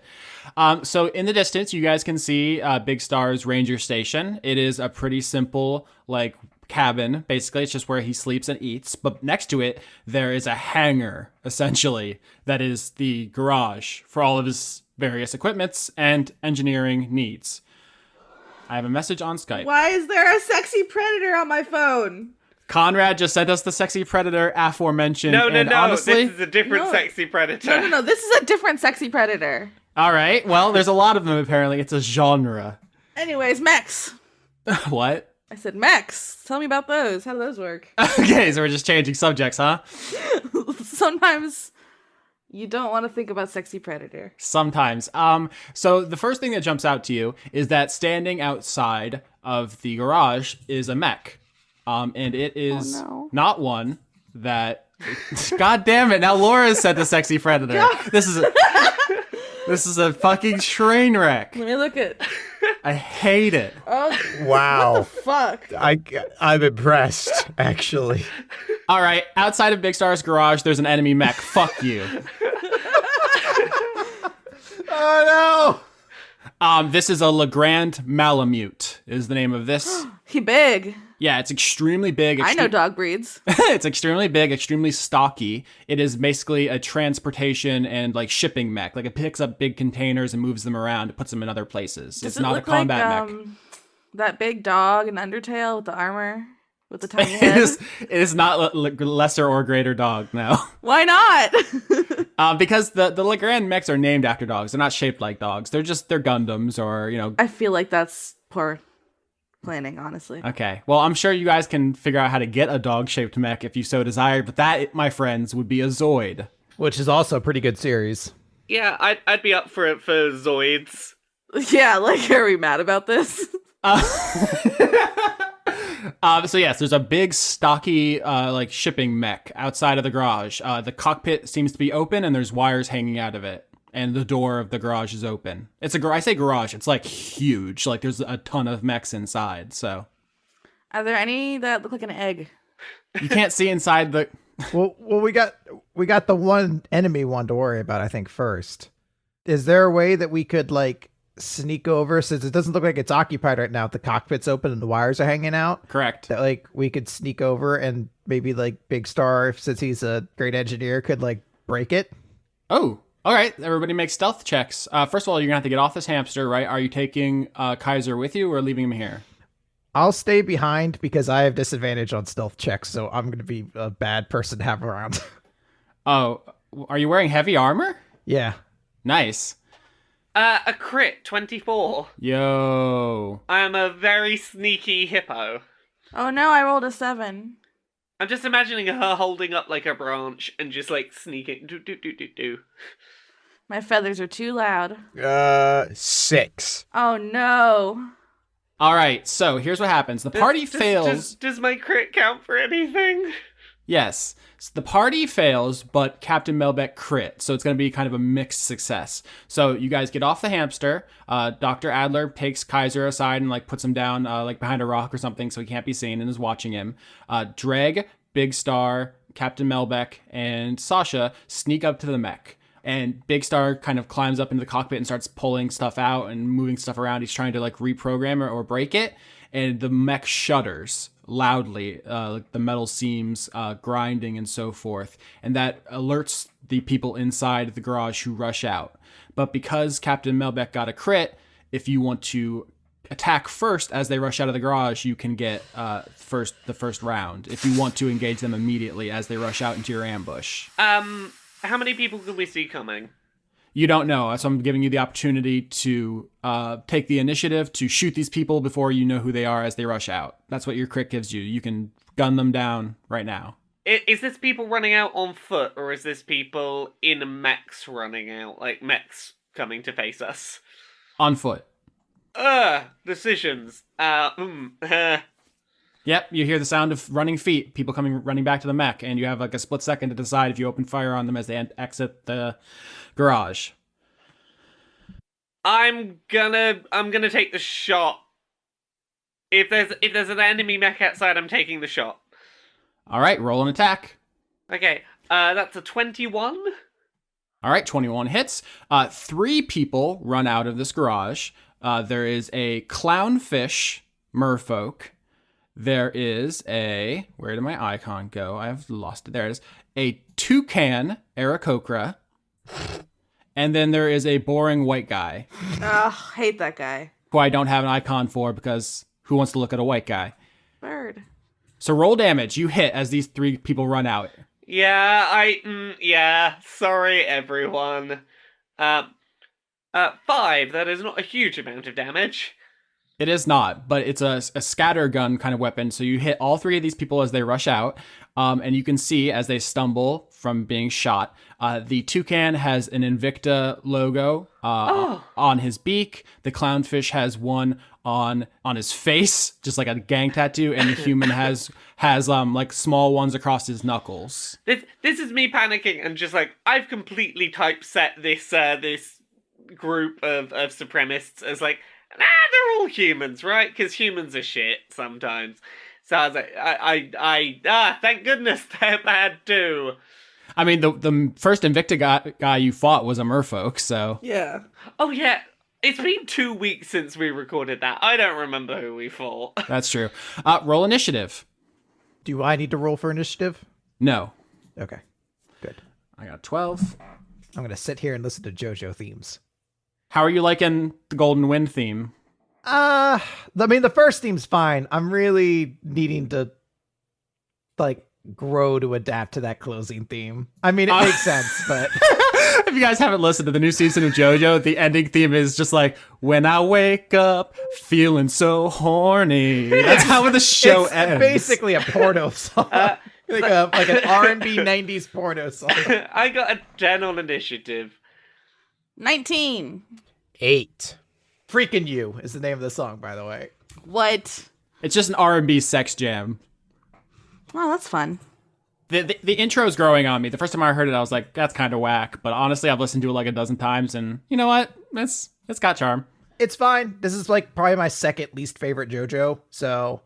So in the distance, you guys can see Big Star's ranger station. It is a pretty simple like cabin. Basically, it's just where he sleeps and eats. But next to it, there is a hangar, essentially, that is the garage for all of his various equipments and engineering needs. I have a message on Skype. Why is there a sexy predator on my phone? Conrad just sent us the sexy predator aforementioned. No, honestly, this is a different sexy predator. No, this is a different sexy predator. All right, well, there's a lot of them apparently. It's a genre. Anyways, mechs. What? I said mechs. Tell me about those. How do those work? Okay, so we're just changing subjects, huh? Sometimes you don't want to think about sexy predator. Sometimes. So the first thing that jumps out to you is that standing outside of the garage is a mech. And it is not one that... God damn it, now Laura said the sexy predator. This is a fucking train wreck. Let me look at... I hate it. Oh, Wow. what the fuck? I'm impressed, actually. All right, outside of Big Star's garage, there's an enemy mech. Fuck you. Oh, no! This is a Legrand Malamute, is the name of this. He big. Yeah, it's extremely big. I know dog breeds. It's extremely big, extremely stocky. It is basically a transportation and like shipping mech. Like it picks up big containers and moves them around and puts them in other places. Does it's it not a look combat like, mech. That big dog in Undertale with the armor, with the tiny head? It is not lesser or greater dog, no. Why not? Because the Legrand mechs are named after dogs. They're not shaped like dogs. They're Gundams or, I feel like that's poor planning, honestly. Okay. Well, I'm sure you guys can figure out how to get a dog-shaped mech if you so desire, but that, my friends, would be a Zoid. Which is also a pretty good series. Yeah, I'd be up for it for Zoids. Yeah, like, are we mad about this? So yes, there's a big, stocky, like shipping mech outside of the garage. The cockpit seems to be open, and there's wires hanging out of it. And the door of the garage is open. I say garage, it's like huge. Like there's a ton of mechs inside. So, Are there any that look like an egg? you can't see inside the. Well, we got the one enemy one to worry about, I think, first. Is there a way that we could like sneak over, since it doesn't look like it's occupied right now, if the cockpit's open and the wires are hanging out? Correct. That like we could sneak over and maybe like Big Star, since he's a great engineer, could like break it? Oh, all right. Everybody make stealth checks. First of all, you're gonna have to get off this hamster, right? Are you taking Kaiser with you or leaving him here? I'll stay behind because I have disadvantage on stealth checks, so I'm going to be a bad person to have around. Oh, are you wearing heavy armor? Yeah. Nice. A crit, 24. Yo. I am a very sneaky hippo. Oh no, I rolled a 7. I'm just imagining her holding up like a branch and just like sneaking. Do. My feathers are too loud. 6. Oh no. All right, so here's what happens. The party fails. Does my crit count for anything? Yes. So the party fails, but Captain Melbeck crit. So it's going to be kind of a mixed success. So you guys get off the hamster. Dr. Adler takes Kaiser aside and like puts him down like behind a rock or something so he can't be seen and is watching him. Dregg, Big Star, Captain Melbeck, and Sasha sneak up to the mech. And Big Star kind of climbs up into the cockpit and starts pulling stuff out and moving stuff around. He's trying to like reprogram it or break it. And the mech shudders loudly, like the metal seams grinding and so forth. And that alerts the people inside the garage who rush out. But because Captain Melbeck got a crit, if you want to attack first as they rush out of the garage, you can get the first round. If you want to engage them immediately as they rush out into your ambush. How many people could we see coming? You don't know, so I'm giving you the opportunity to take the initiative to shoot these people before you know who they are as they rush out. That's what your crit gives you. You can gun them down right now. Is this people running out on foot, or is this people in mechs running out, like mechs coming to face us? On foot. Decisions. Yep, you hear the sound of running feet, people running back to the mech, and you have like a split second to decide if you open fire on them as they exit the garage. I'm gonna take the shot. If there's an enemy mech outside, I'm taking the shot. All right, roll an attack. Okay, that's a 21. All right, 21 hits. 3 people run out of this garage. There is a clownfish merfolk. There is a... Where did my icon go? I've lost it. There it is. A toucan Aarakocra. And then there is a boring white guy. Ugh, hate that guy. Who I don't have an icon for because who wants to look at a white guy? Bird. So roll damage. You hit as these 3 people run out. Yeah, sorry everyone. 5, that is not a huge amount of damage. It is not, but it's a scatter gun kind of weapon. So you hit all 3 of these people as they rush out. And you can see as they stumble from being shot, the toucan has an Invicta logo on his beak. The clownfish has one on his face, just like a gang tattoo, and the human has like small ones across his knuckles. This is me panicking and just like I've completely typeset this group of supremacists as like, they're all humans, right? Because humans are shit sometimes. So I was like, I thank goodness they're bad too. I mean, the first Invicta guy you fought was a merfolk, so... Yeah. Oh, yeah. It's been 2 weeks since we recorded that. I don't remember who we fought. That's true. Roll initiative. Do I need to roll for initiative? No. Okay, good. I got 12. I'm going to sit here and listen to JoJo themes. How are you liking the Golden Wind theme? I mean, the first theme's fine. I'm really needing to, like, grow to adapt to that closing theme. I mean, it makes sense, but... If you guys haven't listened to the new season of JoJo, the ending theme is just like, when I wake up feeling so horny. That's how the show ends. Basically a porno song. like an R&B 90s porno song. I got a 10 on initiative. 19. 8. Freaking You is the name of the song, by the way. What? It's just an R&B sex jam. Oh, that's fun. The intro's growing on me. The first time I heard it, I was like, that's kind of whack. But honestly, I've listened to it like a dozen times, and you know what? It's got charm. It's fine. This is like probably my second least favorite JoJo, so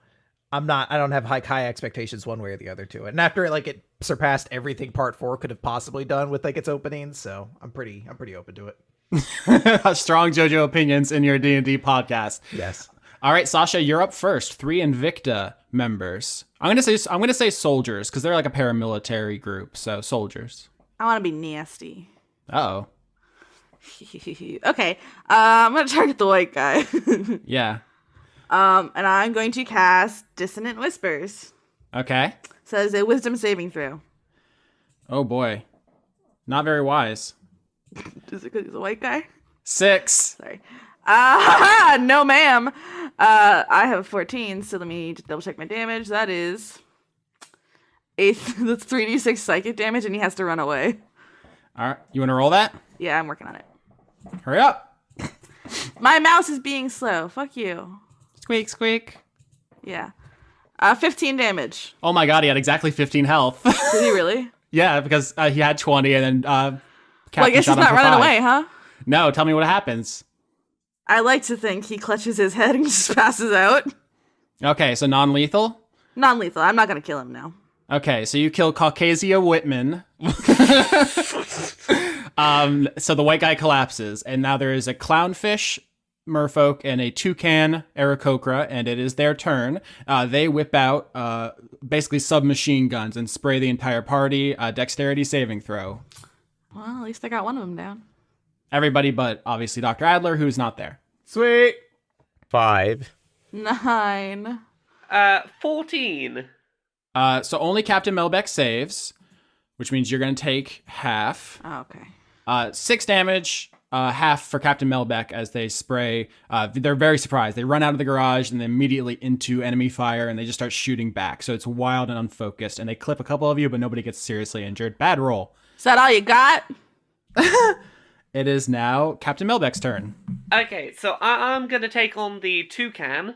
I don't have high expectations one way or the other to it. And after it surpassed everything Part 4 could have possibly done with like its openings, so I'm pretty open to it. Strong JoJo opinions in your D&D podcast. Yes. All right, Sasha, you're up first. 3 Invicta members. I'm gonna say soldiers because they're like a paramilitary group. So soldiers. I want to be nasty. Uh-oh. Okay. I'm gonna target the white guy. Yeah. And I'm going to cast Dissonant Whispers. Okay. Says a Wisdom saving throw. Oh boy. Not very wise. Is it because he's a white guy? 6. Sorry. No, ma'am. I have 14, so let me just double check my damage. That is that's 3d6 psychic damage, and he has to run away. All right. You want to roll that? Yeah, I'm working on it. Hurry up. My mouse is being slow. Fuck you. Squeak, squeak. Yeah. 15 damage. Oh my god, he had exactly 15 health. Did he really? Yeah, because he had 20 and then Well, I Captain guess shot he's him not for running 5. away, huh? No, tell me what happens. I like to think he clutches his head and just passes out. Okay, so non-lethal? Non-lethal. I'm not going to kill him now. Okay, so you kill Caucasia Whitman. So the white guy collapses, and now there is a clownfish merfolk and a toucan Aarakocra, and it is their turn. They whip out basically submachine guns and spray the entire party. Dexterity saving throw. Well, at least I got one of them down. Everybody but obviously Dr. Adler, who's not there. Sweet. 5. 9. 14. So only Captain Melbeck saves, which means you're going to take half. Oh, okay. 6 damage, half for Captain Melbeck as they spray. They're very surprised. They run out of the garage and then immediately into enemy fire, and they just start shooting back. So it's wild and unfocused, and they clip a couple of you, but nobody gets seriously injured. Bad roll. Is that all you got? It is now Captain Melbeck's turn. Okay, so I'm gonna take on the toucan,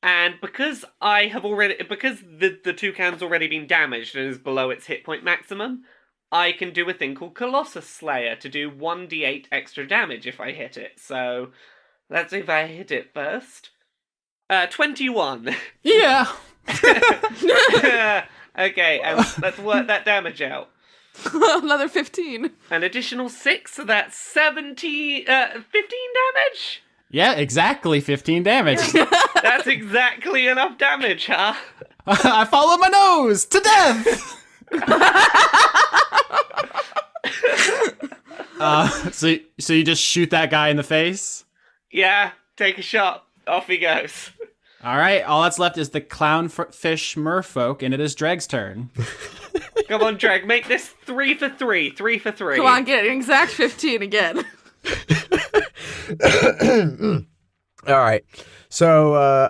and because the toucan's already been damaged and is below its hit point maximum, I can do a thing called Colossus Slayer to do 1d8 extra damage if I hit it. So let's see if I hit it first. 21. Yeah. Okay, and let's work that damage out. Another 15. An additional 6, so that's 15 damage? Yeah, exactly 15 damage. That's exactly enough damage, huh? I follow my nose to death. So you just shoot that guy in the face? Yeah, take a shot. Off he goes. All right, all that's left is the clownfish merfolk, and it is Dregg's turn. Come on, Dregg, make this 3 for 3. 3 for 3. Come on, get an exact 15 again. All right. So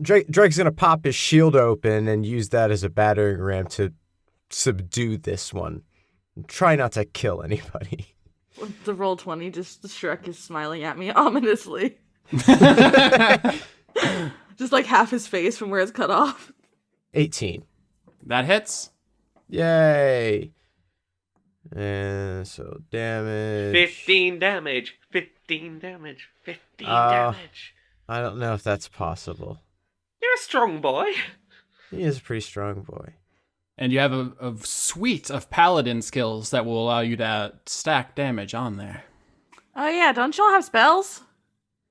Dregg's gonna pop his shield open and use that as a battering ram to subdue this one. Try not to kill anybody. The roll 20, just the Shrek is smiling at me ominously. Just like half his face from where it's cut off. 18. That hits. Yay. And so damage. 15 damage. 15 damage. 15 damage. I don't know if that's possible. You're a strong boy. He is a pretty strong boy. And you have a suite of paladin skills that will allow you to stack damage on there. Oh yeah, don't y'all have spells?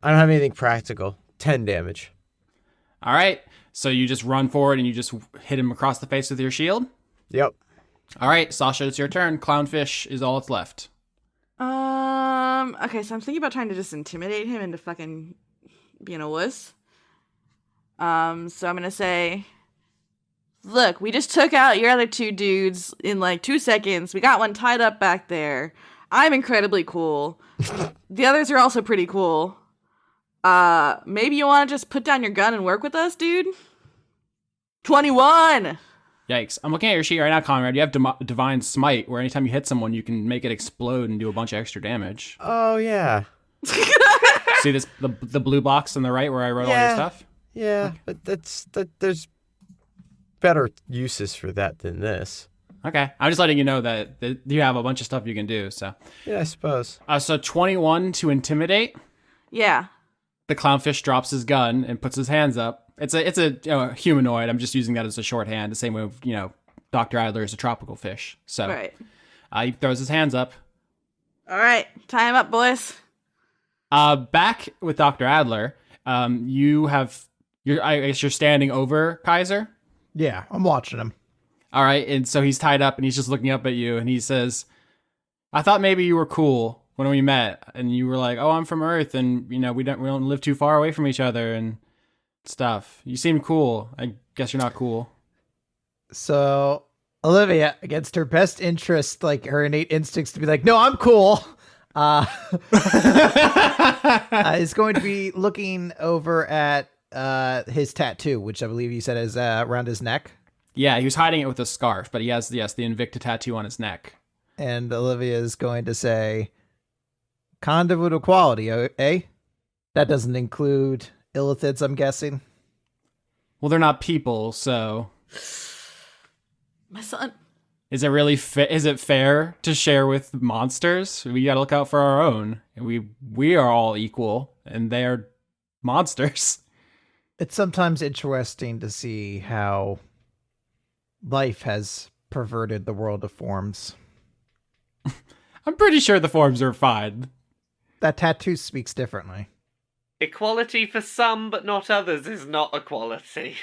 I don't have anything practical. 10 damage. All right, so you just run forward and you just hit him across the face with your shield? Yep. All right, Sasha, it's your turn. Clownfish is all that's left. Okay, so I'm thinking about trying to just intimidate him into fucking being a wuss. So I'm gonna say, look, we just took out your other 2 dudes in like 2 seconds. We got one tied up back there. I'm incredibly cool. The others are also pretty cool. Maybe you want to just put down your gun and work with us, dude? 21! Yikes. I'm looking at your sheet right now, Conrad. You have Divine Smite, where anytime you hit someone, you can make it explode and do a bunch of extra damage. Oh, yeah. See this the blue box on the right where I wrote all your stuff? Yeah, but there's better uses for that than this. Okay. I'm just letting you know that you have a bunch of stuff you can do, so. Yeah, I suppose. So 21 to intimidate. Yeah. The clownfish drops his gun and puts his hands up. It's a humanoid. I'm just using that as a shorthand, the same way, Dr. Adler is a tropical fish. So Right. He throws his hands up. All right, tie him up, boys. Back with Dr. Adler, I guess you're standing over Kaiser. Yeah, I'm watching him. All right, and so he's tied up and he's just looking up at you and he says, "I thought maybe you were cool when we met," and you were like, "Oh, I'm from Earth, and we don't live too far away from each other and stuff. You seem cool. I guess you're not cool." So Olivia, against her best interest, like her innate instincts to be like, "No, I'm cool," is going to be looking over at his tattoo, which I believe you said is around his neck. Yeah, he was hiding it with a scarf, but he has, the Invicta tattoo on his neck. And Olivia is going to say, "Conduit equality, eh? That doesn't include illithids, I'm guessing." Well, they're not people, so My son. is it really is it fair to share with monsters? We got to look out for our own. We are all equal, and they are monsters. It's sometimes interesting to see how life has perverted the world of forms. I'm pretty sure the forms are fine. That tattoo speaks differently. Equality for some, but not others, is not equality.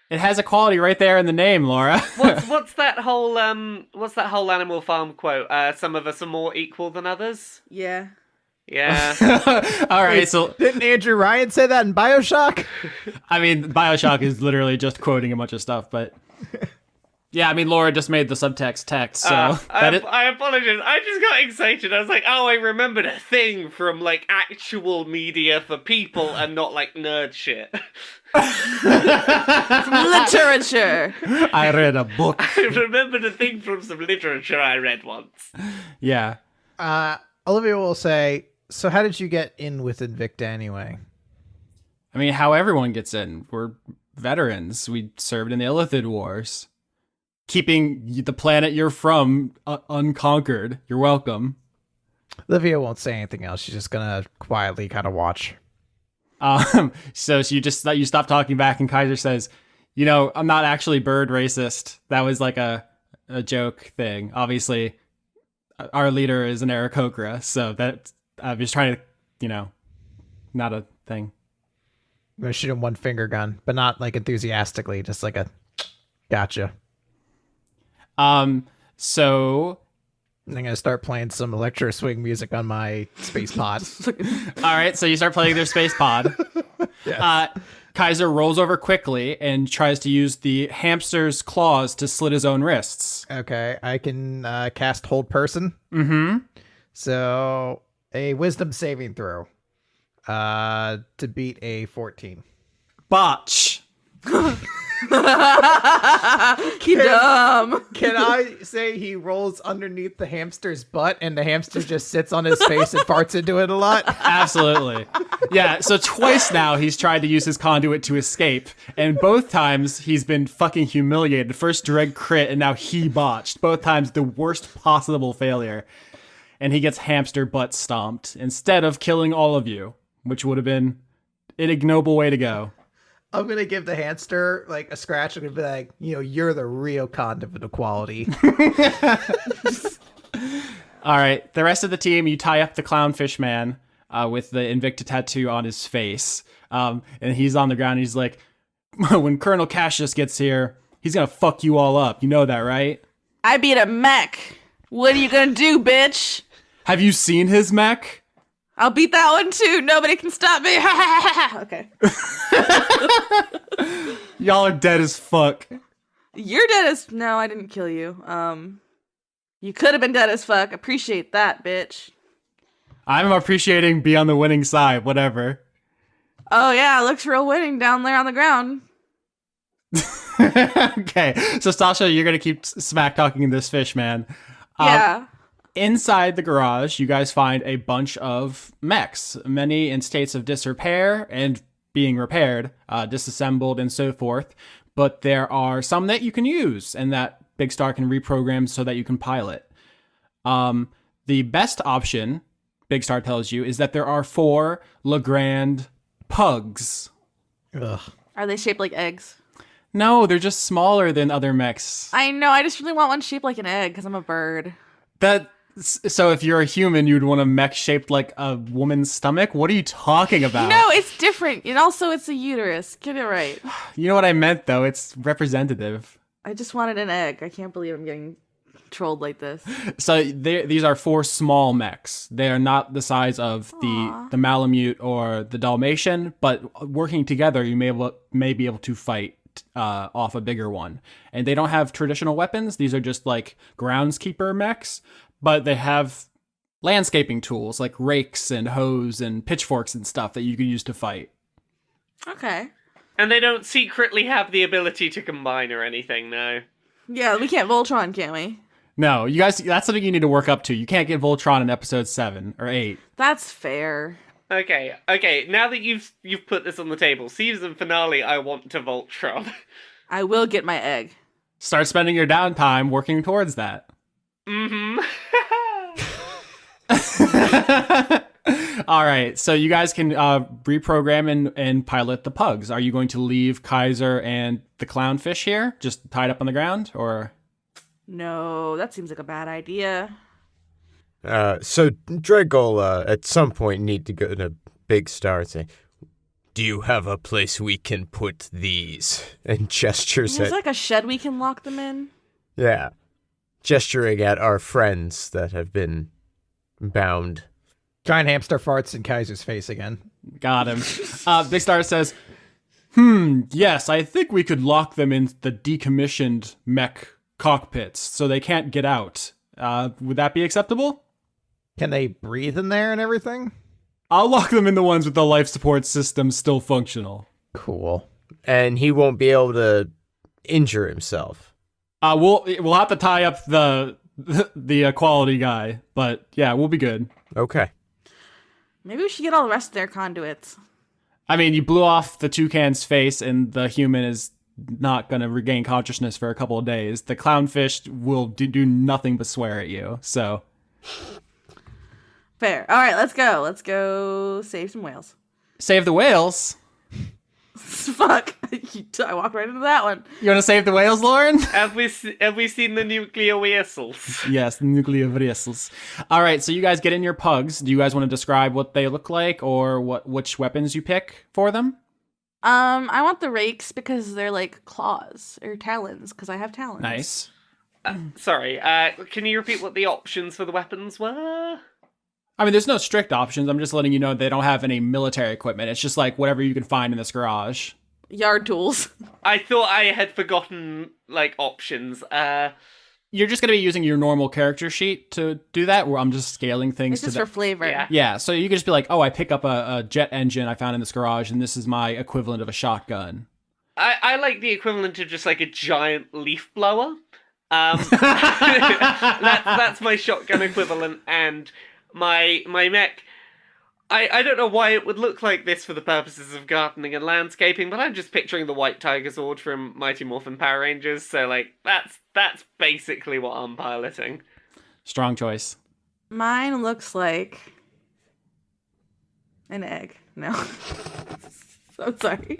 It has equality right there in the name, Laura. What's that whole Animal Farm quote? Some of us are more equal than others. Yeah. Yeah. All right, so Didn't Andrew Ryan say that in BioShock? I mean, BioShock is literally just quoting a bunch of stuff, but yeah, I mean, Laura just made the subtext text, so I apologize. I just got excited. I was like, oh, I remembered a thing from like actual media for people and not like nerd shit. Literature. I read a book. I remembered a thing from some literature I read once. Yeah. Olivia will say, so how did you get in with Invicta anyway? I mean, how everyone gets in. We're veterans. We served in the Illithid Wars. Keeping the planet you're from unconquered. You're welcome. Olivia won't say anything else. She's just gonna quietly kind of watch. So you stop talking back, and Kaiser says, "You know, I'm not actually bird racist. That was like a joke thing. Obviously, our leader is an Aarakocra, so that I'm just trying to, not a thing." I'm gonna shoot him one finger gun, but not like enthusiastically, just like a gotcha. So I'm gonna start playing some electro swing music on my space pod. all right, so you start playing their space pod. Yes. Kaiser rolls over quickly and tries to use the hamster's claws to slit his own wrists. Okay, I can cast Hold Person. Mm-hmm. So a Wisdom saving throw to beat a 14. Botch. Dumb. Can I say he rolls underneath the hamster's butt and the hamster just sits on his face and farts into it a lot? Absolutely. Yeah, so twice now he's tried to use his conduit to escape, and both times he's been fucking humiliated. First Dregg crit, and now he botched. Both times the worst possible failure. And he gets hamster butt stomped instead of killing all of you, which would have been an ignoble way to go. I'm going to give the hamster like a scratch and be like, you're the real conduit of equality. All right, the rest of the team, you tie up the clownfish man with the Invicta tattoo on his face. And he's on the ground. And he's like, when Colonel Cassius gets here, he's going to fuck you all up. You know that, right? I beat a mech. What are you gonna do, bitch? Have you seen his mech? I'll beat that one too. Nobody can stop me. Okay. Y'all are dead as fuck. You're dead as... No, I didn't kill you. You could have been dead as fuck. Appreciate that, bitch. I'm appreciating be on the winning side, whatever. Oh yeah, it looks real winning down there on the ground. Okay, so Sasha, you're gonna keep smack talking this fish man. Yeah. Inside the garage, you guys find a bunch of mechs, many in states of disrepair and being repaired, disassembled, and so forth. But there are some that you can use and that Big Star can reprogram so that you can pilot. The best option, Big Star tells you, is that there are 4 Legrand pugs. Ugh. Are they shaped like eggs? No, they're just smaller than other mechs. I know, I just really want one shaped like an egg because I'm a bird. So if you're a human, you'd want a mech shaped like a woman's stomach? What are you talking about? No, it's different. And also, it's a uterus. Get it right. You know what I meant, though. It's representative. I just wanted an egg. I can't believe I'm getting trolled like this. So these are 4 small mechs. They are not the size of the Malamute or the Dalmatian, but working together, you may be able to fight off a bigger one. And they don't have traditional weapons. These are just like groundskeeper mechs, but they have landscaping tools like rakes and hoes and pitchforks and stuff that you can use to fight. Okay. And they don't secretly have the ability to combine or anything, no. Yeah, we can't Voltron, can't we? No, you guys, that's something you need to work up to. You can't get Voltron in episode 7 or 8. That's fair. Okay. Now that you've put this on the table, season finale, I want to Voltron. I will get my egg. Start spending your downtime working towards that. Mm-hmm. All right, so you guys can reprogram and pilot the pugs. Are you going to leave Kaiser and the clownfish here, just tied up on the ground, or? No, that seems like a bad idea. So Dregg will at some point need to go to Big Star and say, "Do you have a place we can put these?" And gestures There's at like a shed we can lock them in. gesturing at our friends that have been bound. Giant hamster farts in Kaiser's face again. Got him. Big Star says, yes, I think we could lock them in the decommissioned mech cockpits so they can't get out. Would that be acceptable? Can they breathe in there and everything? I'll lock them in the ones with the life support system still functional. Cool. And he won't be able to injure himself. We'll have to tie up the quality guy, but yeah, we'll be good. Okay. Maybe we should get all the rest of their conduits. I mean, you blew off the toucan's face, and the human is not going to regain consciousness for a couple of days. The clownfish will do nothing but swear at you, so... Fair. All right, let's go. Let's go save some whales. Save the whales? Fuck. I walked right into that one. You want to save the whales, Lauren? Have we seen the nuclear whistles? Yes, the nuclear vessels. All right, so you guys get in your pugs. Do you guys want to describe what they look like or which weapons you pick for them? I want the rakes because they're like claws or talons because I have talons. Nice. Sorry, can you repeat what the options for the weapons were? I mean, there's no strict options. I'm just letting you know they don't have any military equipment. It's just like whatever you can find in this garage. Yard tools. I thought I had forgotten, like, options. You're just going to be using your normal character sheet to do that, where I'm just scaling things It's to just for flavor. Yeah. Yeah, so you can just be like, oh, I pick up a jet engine I found in this garage, and this is my equivalent of a shotgun. I like the equivalent of just, like, a giant leaf blower. That's my shotgun equivalent, and my mech... I don't know why it would look like this for the purposes of gardening and landscaping, but I'm just picturing the White Tiger Zord from Mighty Morphin Power Rangers, so, like, that's basically what I'm piloting. Strong choice. Mine looks like an egg. No. I'm sorry.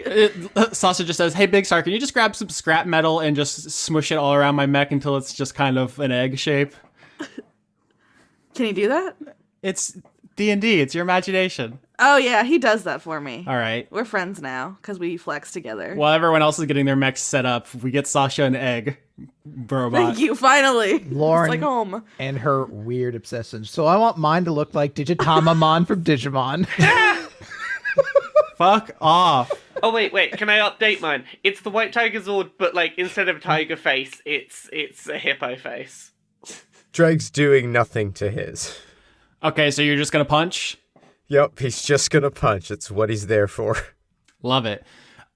Sasha just says, hey, Big Star, can you just grab some scrap metal and just smush it all around my mech until it's just kind of an egg shape? Can you do that? It's D&D. It's your imagination. Oh, yeah, he does that for me. All right. We're friends now because we flex together. While everyone else is getting their mechs set up, we get Sasha an egg robot. Thank you, finally. Lauren It's like home. and her weird obsession. So I want mine to look like Digitamamon from Digimon. Fuck off. Oh, wait, can I update mine? It's the White Tiger Zord, but, like, instead of tiger face, it's a hippo face. Dregg's doing nothing to his. Okay, so you're just going to punch? Yep, he's just gonna punch. It's what he's there for. Love it.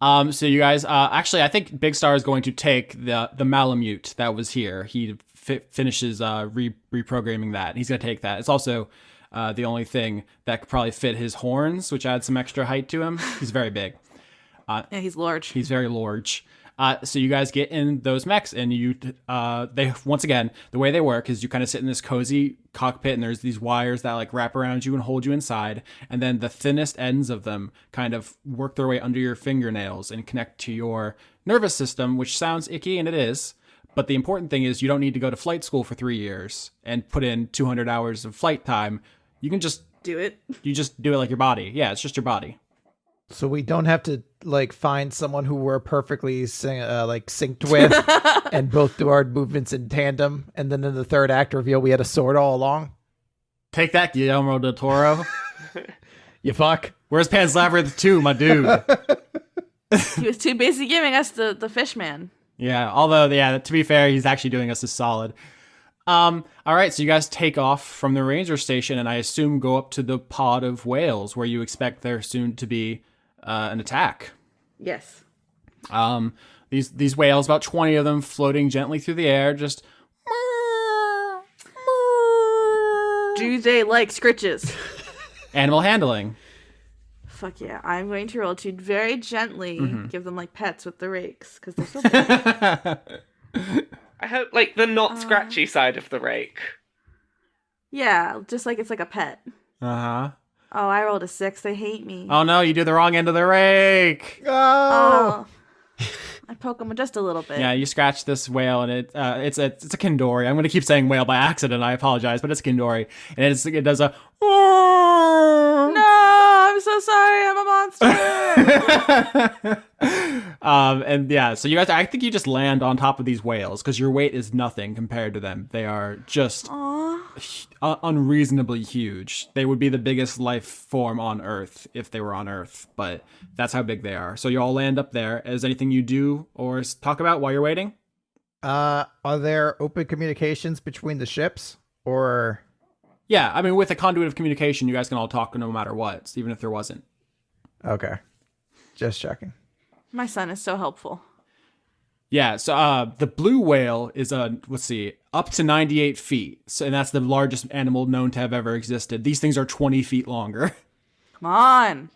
So you guys, actually, I think Big Star is going to take the Malamute that was here. He finishes reprogramming that. He's going to take that. It's also the only thing that could probably fit his horns, which adds some extra height to him. He's very big. Yeah, he's large. He's very large. So you guys get in those mechs, and they once again, the way they work is you kind of sit in this cozy cockpit, and there's these wires that like wrap around you and hold you inside, and then the thinnest ends of them kind of work their way under your fingernails and connect to your nervous system, which sounds icky, and it is. But the important thing is you don't need to go to flight school for 3 years and put in 200 hours of flight time. You can just do it. You just do it like your body. Yeah, it's just your body. So we don't have to like find someone who we're perfectly synced with and both do our movements in tandem, and then in the third act reveal we had a sword all along. Take that, Guillermo del Toro. You fuck. Where's Pan's Labyrinth 2, my dude? He was too busy giving us the fish man. Yeah, although, yeah, to be fair, he's actually doing us a solid. All right, so you guys take off from the ranger station, and I assume go up to the pod of whales where you expect there soon to be an attack. Yes. These whales, about 20 of them, floating gently through the air, just... Do they like scritches? Animal handling. Fuck yeah. I'm going to roll to very gently give them like pets with the rakes because they're so big. I hope, like, the not scratchy side of the rake. Yeah, just like it's like a pet. Uh-huh. Oh, I rolled a 6. They hate me. Oh no, you do the wrong end of the rake. Oh. I poke them just a little bit. Yeah, you scratch this whale, and it's a kindori. I'm going to keep saying whale by accident. I apologize, but it's a kindori, and it does a. No, I'm so sorry. I'm a monster. And yeah, so you guys, I think you just land on top of these whales because your weight is nothing compared to them. They are just unreasonably huge. They would be the biggest life form on Earth if they were on Earth, but that's how big they are. So you all land up there. Is there anything you do or talk about while you're waiting? Are there open communications between the ships, or? Yeah, I mean, with a conduit of communication, you guys can all talk no matter what, even if there wasn't. Okay, just checking. My son is so helpful. Yeah, so the blue whale is, let's see, up to 98 feet. So, and that's the largest animal known to have ever existed. These things are 20 feet longer. Come on.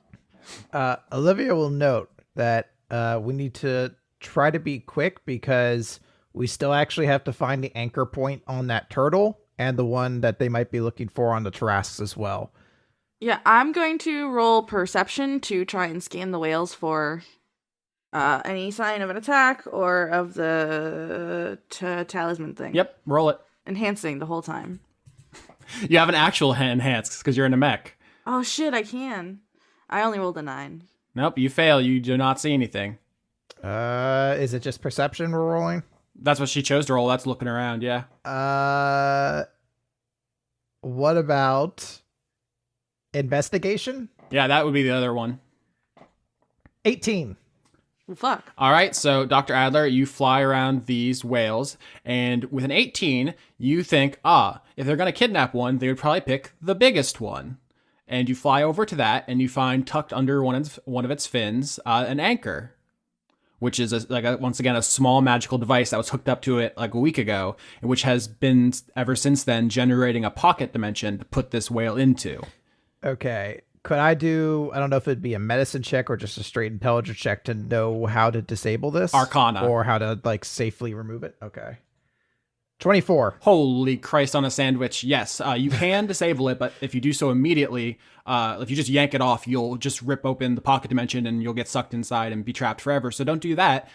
Olivia will note that we need to try to be quick because we still actually have to find the anchor point on that turtle and the one that they might be looking for on the Tarrasques as well. Yeah, I'm going to roll perception to try and scan the whales for any sign of an attack or of the talisman thing. Yep, roll it. Enhancing the whole time. You have an actual enhance because you're in a mech. Oh shit, I can. I only rolled a 9. Nope, you fail. You do not see anything. Is it just perception we're rolling? That's what she chose to roll. That's looking around, yeah. What about investigation? Yeah, that would be the other one. 18. Well, fuck. All right, so Dr. Adler, you fly around these whales, and with an 18, you think, if they're going to kidnap one, they would probably pick the biggest one. And you fly over to that, and you find tucked under one of its fins an anchor, which is once again a small magical device that was hooked up to it like a week ago, and which has been ever since then generating a pocket dimension to put this whale into. Okay. Could I do, I don't know if it'd be a medicine check or just a straight intelligence check to know how to disable this? Arcana. Or how to safely remove it? Okay. 24. Holy Christ on a sandwich. Yes, you can disable it, but if you do so immediately, if you just yank it off, you'll just rip open the pocket dimension and you'll get sucked inside and be trapped forever. So don't do that.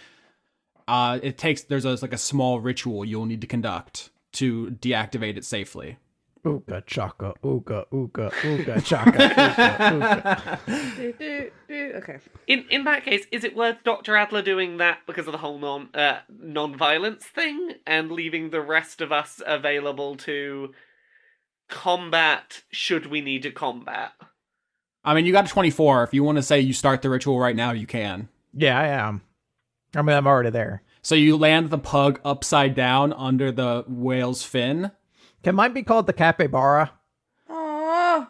There's a small ritual you'll need to conduct to deactivate it safely. Ooga chaka, ooga, ooga, ooga chaka, ooga, ooga. Okay. In that case, is it worth Dr. Adler doing that because of the whole non-violence thing and leaving the rest of us available to combat should we need to combat? I mean, you got a 24. If you want to say you start the ritual right now, you can. Yeah, I am. I mean, I'm already there. So you land the pug upside down under the whale's fin. Can mine be called the capybara? Aww.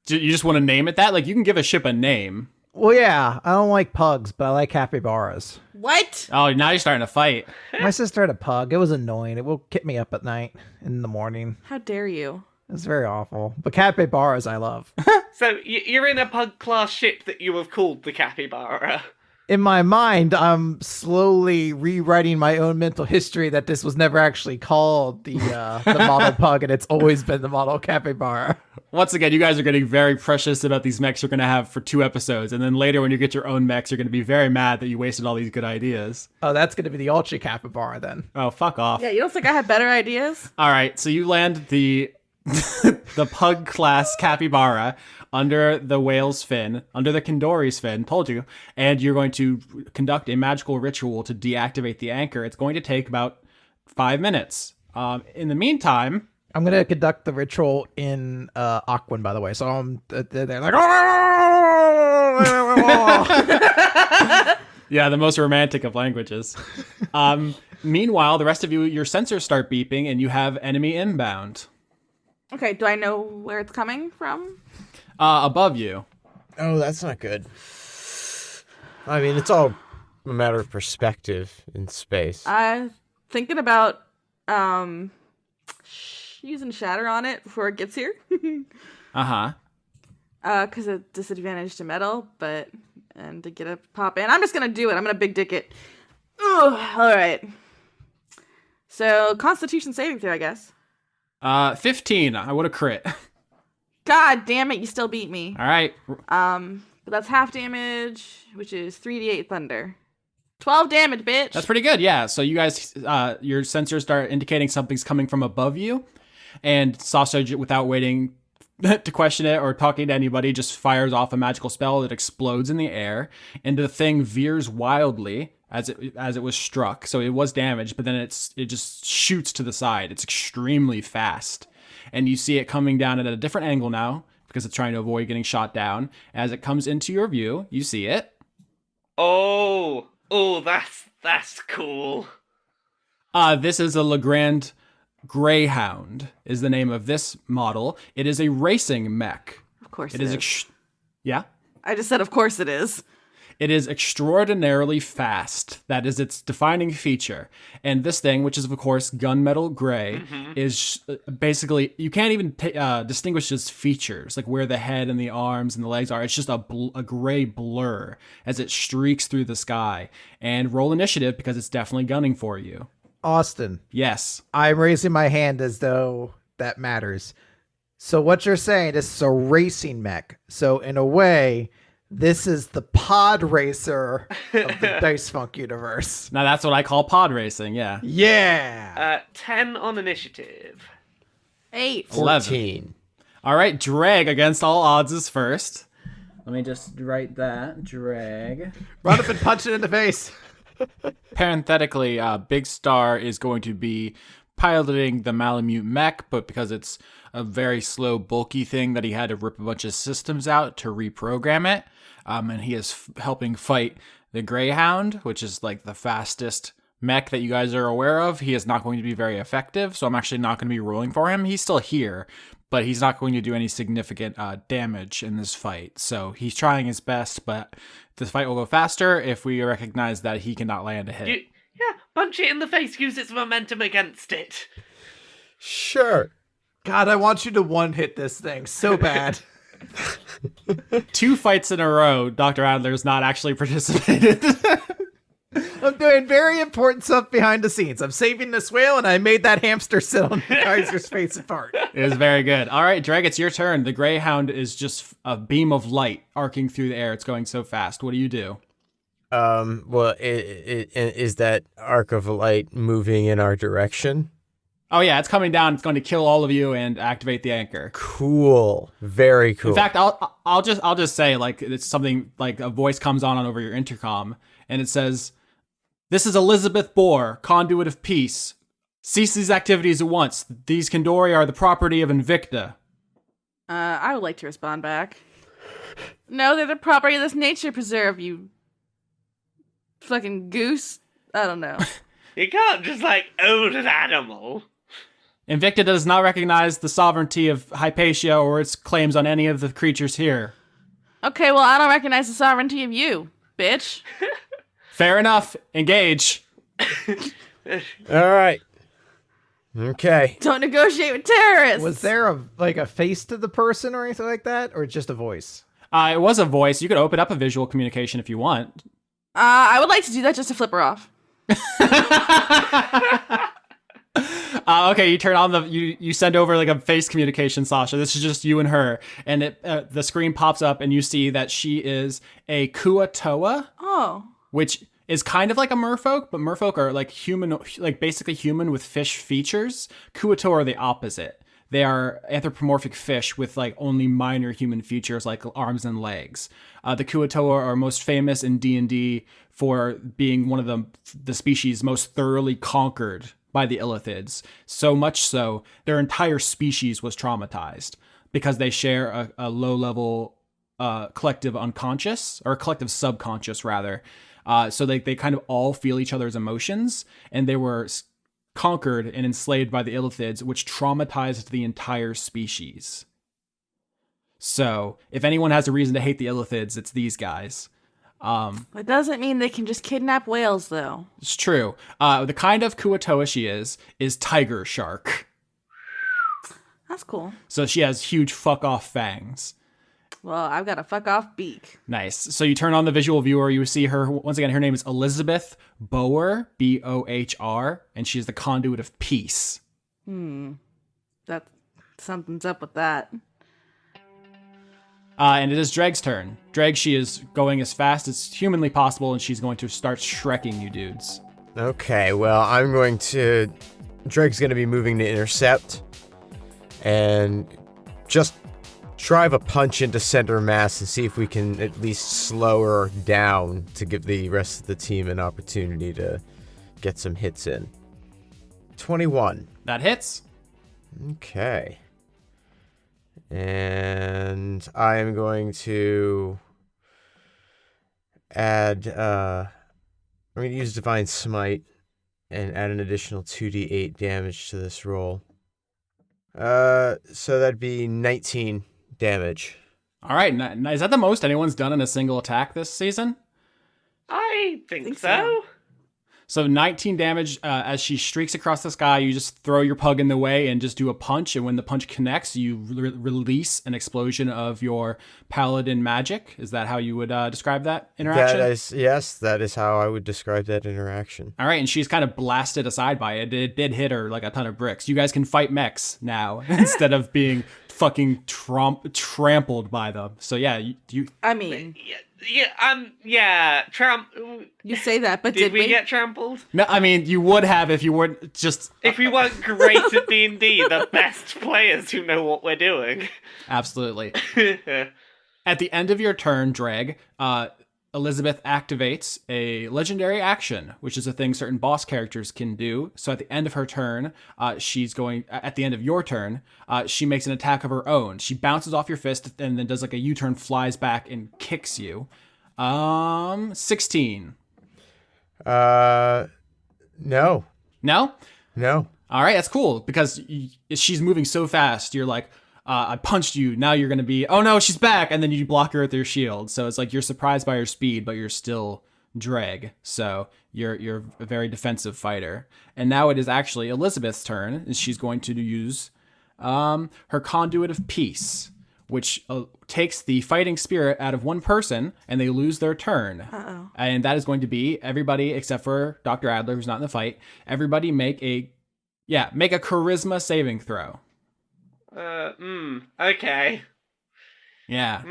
Do you just want to name it that? Like, you can give a ship a name. Well, yeah. I don't like pugs, but I like capybaras. What? Oh, now you're starting to fight. My sister had a pug. It was annoying. It will keep me up at night and in the morning. How dare you? It's very awful. But capybaras I love. So you're in a pug-class ship that you have called the Capybara. In my mind, I'm slowly rewriting my own mental history that this was never actually called the model pug, and it's always been the model capybara. Once again, you guys are getting very precious about these mechs you're going to have for 2 episodes, and then later when you get your own mechs, you're going to be very mad that you wasted all these good ideas. Oh, that's going to be the ultra capybara then. Oh, fuck off. Yeah, you don't think I had better ideas? All right, so you land the the pug class capybara under the whale's fin, under the Kindori's fin, told you, and you're going to conduct a magical ritual to deactivate the anchor. It's going to take about 5 minutes. In the meantime, I'm going to conduct the ritual in Aquan, by the way. So they're like, yeah, the most romantic of languages. Meanwhile, the rest of you, your sensors start beeping, and you have enemy inbound. Okay, do I know where it's coming from? Above you. Oh, that's not good. I mean, it's all a matter of perspective in space. Thinking about using shatter on it before it gets here. Uh-huh. Because of disadvantage to metal, and to get a pop in. I'm just gonna do it. I'm gonna big dick it. Ugh, alright. So, Constitution saving throw, I guess. 15. I would have crit. God damn it, you still beat me. All right. But that's half damage, which is 3d8 thunder. 12 damage, bitch. That's pretty good, yeah. So you guys, your sensors start indicating something's coming from above you, and Sasha, without waiting to question it or talking to anybody, just fires off a magical spell that explodes in the air, and the thing veers wildly as it was struck. So it was damaged, but then it just shoots to the side. It's extremely fast, and you see it coming down at a different angle now because it's trying to avoid getting shot down. As it comes into your view, you see it. Oh, that's cool. This is a Legrand Greyhound is the name of this model. It is a racing mech. Of course it is. Yeah? I just said of course it is. It is extraordinarily fast. That is its defining feature. And this thing, which is of course gunmetal gray, is basically, you can't even distinguish its features, like where the head and the arms and the legs are. It's just a gray blur as it streaks through the sky. And roll initiative because it's definitely gunning for you. Austin. Yes. I'm raising my hand as though that matters. So what you're saying, this is a racing mech. So in a way, this is the pod racer of the Dice Funk universe. Now that's what I call pod racing, yeah. Yeah. 10 on initiative. 8. 14. All right, Dregg against all odds is first. Let me just write that. Dregg. Run up and punch it in the face. Parenthetically, Big Star is going to be piloting the Malamute mech, but because it's a very slow, bulky thing that he had to rip a bunch of systems out to reprogram it, and he is helping fight the Greyhound, which is like the fastest mech that you guys are aware of. He is not going to be very effective, so I'm actually not going to be rolling for him. He's still here, but he's not going to do any significant damage in this fight. So he's trying his best, but this fight will go faster if we recognize that he cannot land a hit. Punch it in the face, use its momentum against it. Sure. God, I want you to one-hit this thing so bad. 2 fights in a row, Dr. Adler's not actually participated. I'm doing very important stuff behind the scenes. I'm saving this whale, and I made that hamster sit on Kaiser's face apart. It was very good. All right, Dregg, it's your turn. The Greyhound is just a beam of light arcing through the air. It's going so fast. What do you do? Well, is that arc of light moving in our direction? Oh yeah, it's coming down. It's going to kill all of you and activate the anchor. Cool. Very cool. In fact, I'll just say, like, it's something like a voice comes on over your intercom and it says, "This is Elizabeth Bohr, conduit of peace. Cease these activities at once. These Kandori are the property of Invicta." I would like to respond back. No, they're the property of this nature preserve, you fucking goose. I don't know. You can't just, own an animal. Invicta does not recognize the sovereignty of Hypatia or its claims on any of the creatures here. Okay, well, I don't recognize the sovereignty of you, bitch. Fair enough. Engage. All right. Okay. Don't negotiate with terrorists. Was there a face to the person or anything like that, or just a voice? It was a voice. You could open up a visual communication if you want. I would like to do that just to flip her off. Okay, you turn on you send over like a face communication, Sasha. This is just you and her, and the screen pops up, and you see that she is a Kuatoa. Oh. Which is kind of like a merfolk, but merfolk are like human, like basically human with fish features. Kuatoa are the opposite. They are anthropomorphic fish with like only minor human features like arms and legs. The Kuatoa are most famous in D&D for being one of the species most thoroughly conquered by the Illithids. So much so, their entire species was traumatized because they share a low-level collective unconscious, or collective subconscious rather. So they kind of all feel each other's emotions, and they were conquered and enslaved by the Illithids, which traumatized the entire species. So if anyone has a reason to hate the Illithids, it's these guys. That doesn't mean they can just kidnap whales, though. It's true. The kind of Kuatoa she is tiger shark. That's cool. So she has huge fuck off fangs. Well, I've got a fuck off beak. Nice. So you turn on the visual viewer. You see her once again. Her name is Elizabeth Bohr, Bohr, and she's the conduit of peace. That something's up with that. And it is Dregg's turn. Dregg, she is going as fast as humanly possible, and she's going to start shrekking you dudes. Okay, well, Dregg's going to be moving to intercept and just drive a punch into center mass and see if we can at least slow her down to give the rest of the team an opportunity to get some hits in. 21. That hits. Okay. And I am going to add, I'm going to use Divine Smite and add an additional 2d8 damage to this roll. So that'd be 19 damage. All right. Is that the most anyone's done in a single attack this season? I think so. So 19 damage as she streaks across the sky. You just throw your pug in the way and just do a punch. And when the punch connects, you release an explosion of your paladin magic. Is that how you would describe that interaction? Yes, that is how I would describe that interaction. All right. And she's kind of blasted aside by it. It did hit her like a ton of bricks. You guys can fight mechs now instead of being fucking trampled by them. So yeah, you I mean, Tramp. you say that, but Did we get trampled? No, I mean, you would have if you weren't just... If we weren't great at D&D, the best players who know what we're doing. Absolutely. At the end of your turn, Dregg, Elizabeth activates a legendary action, which is a thing certain boss characters can do. So at the end of her turn, at the end of your turn, she makes an attack of her own. She bounces off your fist and then does like a U-turn, flies back and kicks you. 16. No. No? No. All right, that's cool because she's moving so fast. You're like, I punched you. Now you're going to be, oh no, she's back. And then you block her with your shield. So it's like you're surprised by her speed, but you're still Dregg. So you're a very defensive fighter. And now it is actually Elizabeth's turn. And she's going to use her conduit of peace, which takes the fighting spirit out of one person and they lose their turn. Uh-oh. And that is going to be everybody except for Dr. Adler, who's not in the fight. Everybody make a charisma saving throw. Okay. Yeah.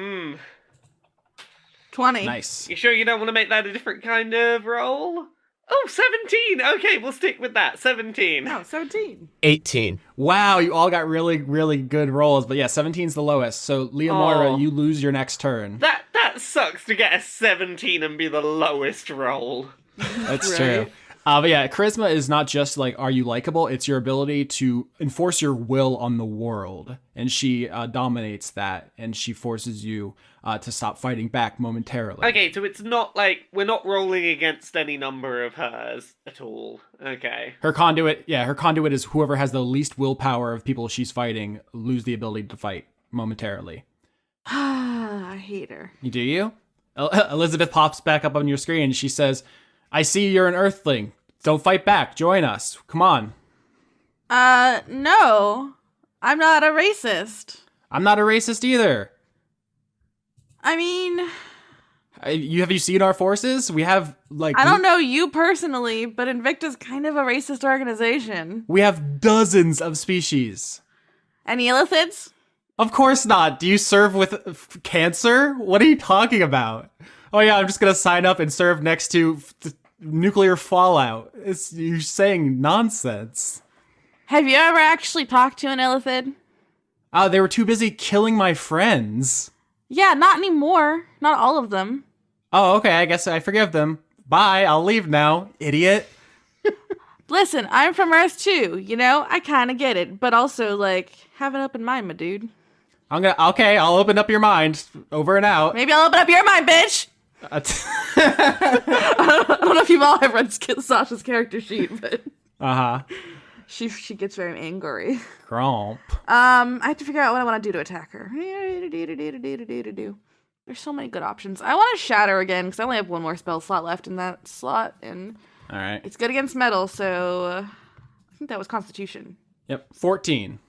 20. Nice. You sure you don't want to make that a different kind of roll? Oh, 17! Okay, we'll stick with that. 17. Oh, 17. 18. Wow, you all got really, really good rolls. But yeah, 17's the lowest. So, Liamoira, you lose your next turn. That sucks to get a 17 and be the lowest roll. That's Right. true. But yeah, charisma is not just like, are you likable? It's your ability to enforce your will on the world. And she dominates that. And she forces you to stop fighting back momentarily. Okay, so it's not like we're not rolling against any number of hers at all. Okay. Her conduit is whoever has the least willpower of people she's fighting lose the ability to fight momentarily. I hate her. Do you? Elizabeth pops back up on your screen and she says, I see you're an Earthling. Don't fight back. Join us. Come on. No. I'm not a racist. I'm not a racist either. I mean, Have you seen our forces? We have I don't know you personally, but Invicta's kind of a racist organization. We have dozens of species. Any illithids? Of course not. Do you serve with cancer? What are you talking about? Oh yeah, I'm just gonna sign up and serve next to nuclear fallout. You're saying nonsense. Have you ever actually talked to an illithid? They were too busy killing my friends. Yeah, not anymore. Not all of them. Oh, okay, I guess I forgive them. Bye, I'll leave now, idiot. Listen, I'm from Earth too, you know? I kind of get it, but also, like, have an open mind, my dude. I'll open up your mind. Over and out. Maybe I'll open up your mind, bitch! I don't know if you've all ever read Sasha's character sheet, but she gets very angry. Grump. I have to figure out what I want to do to attack her. There's so many good options. I want to shatter again because I only have one more spell slot left in that slot, and all right, it's good against metal. So I think that was Constitution. Yep, 14.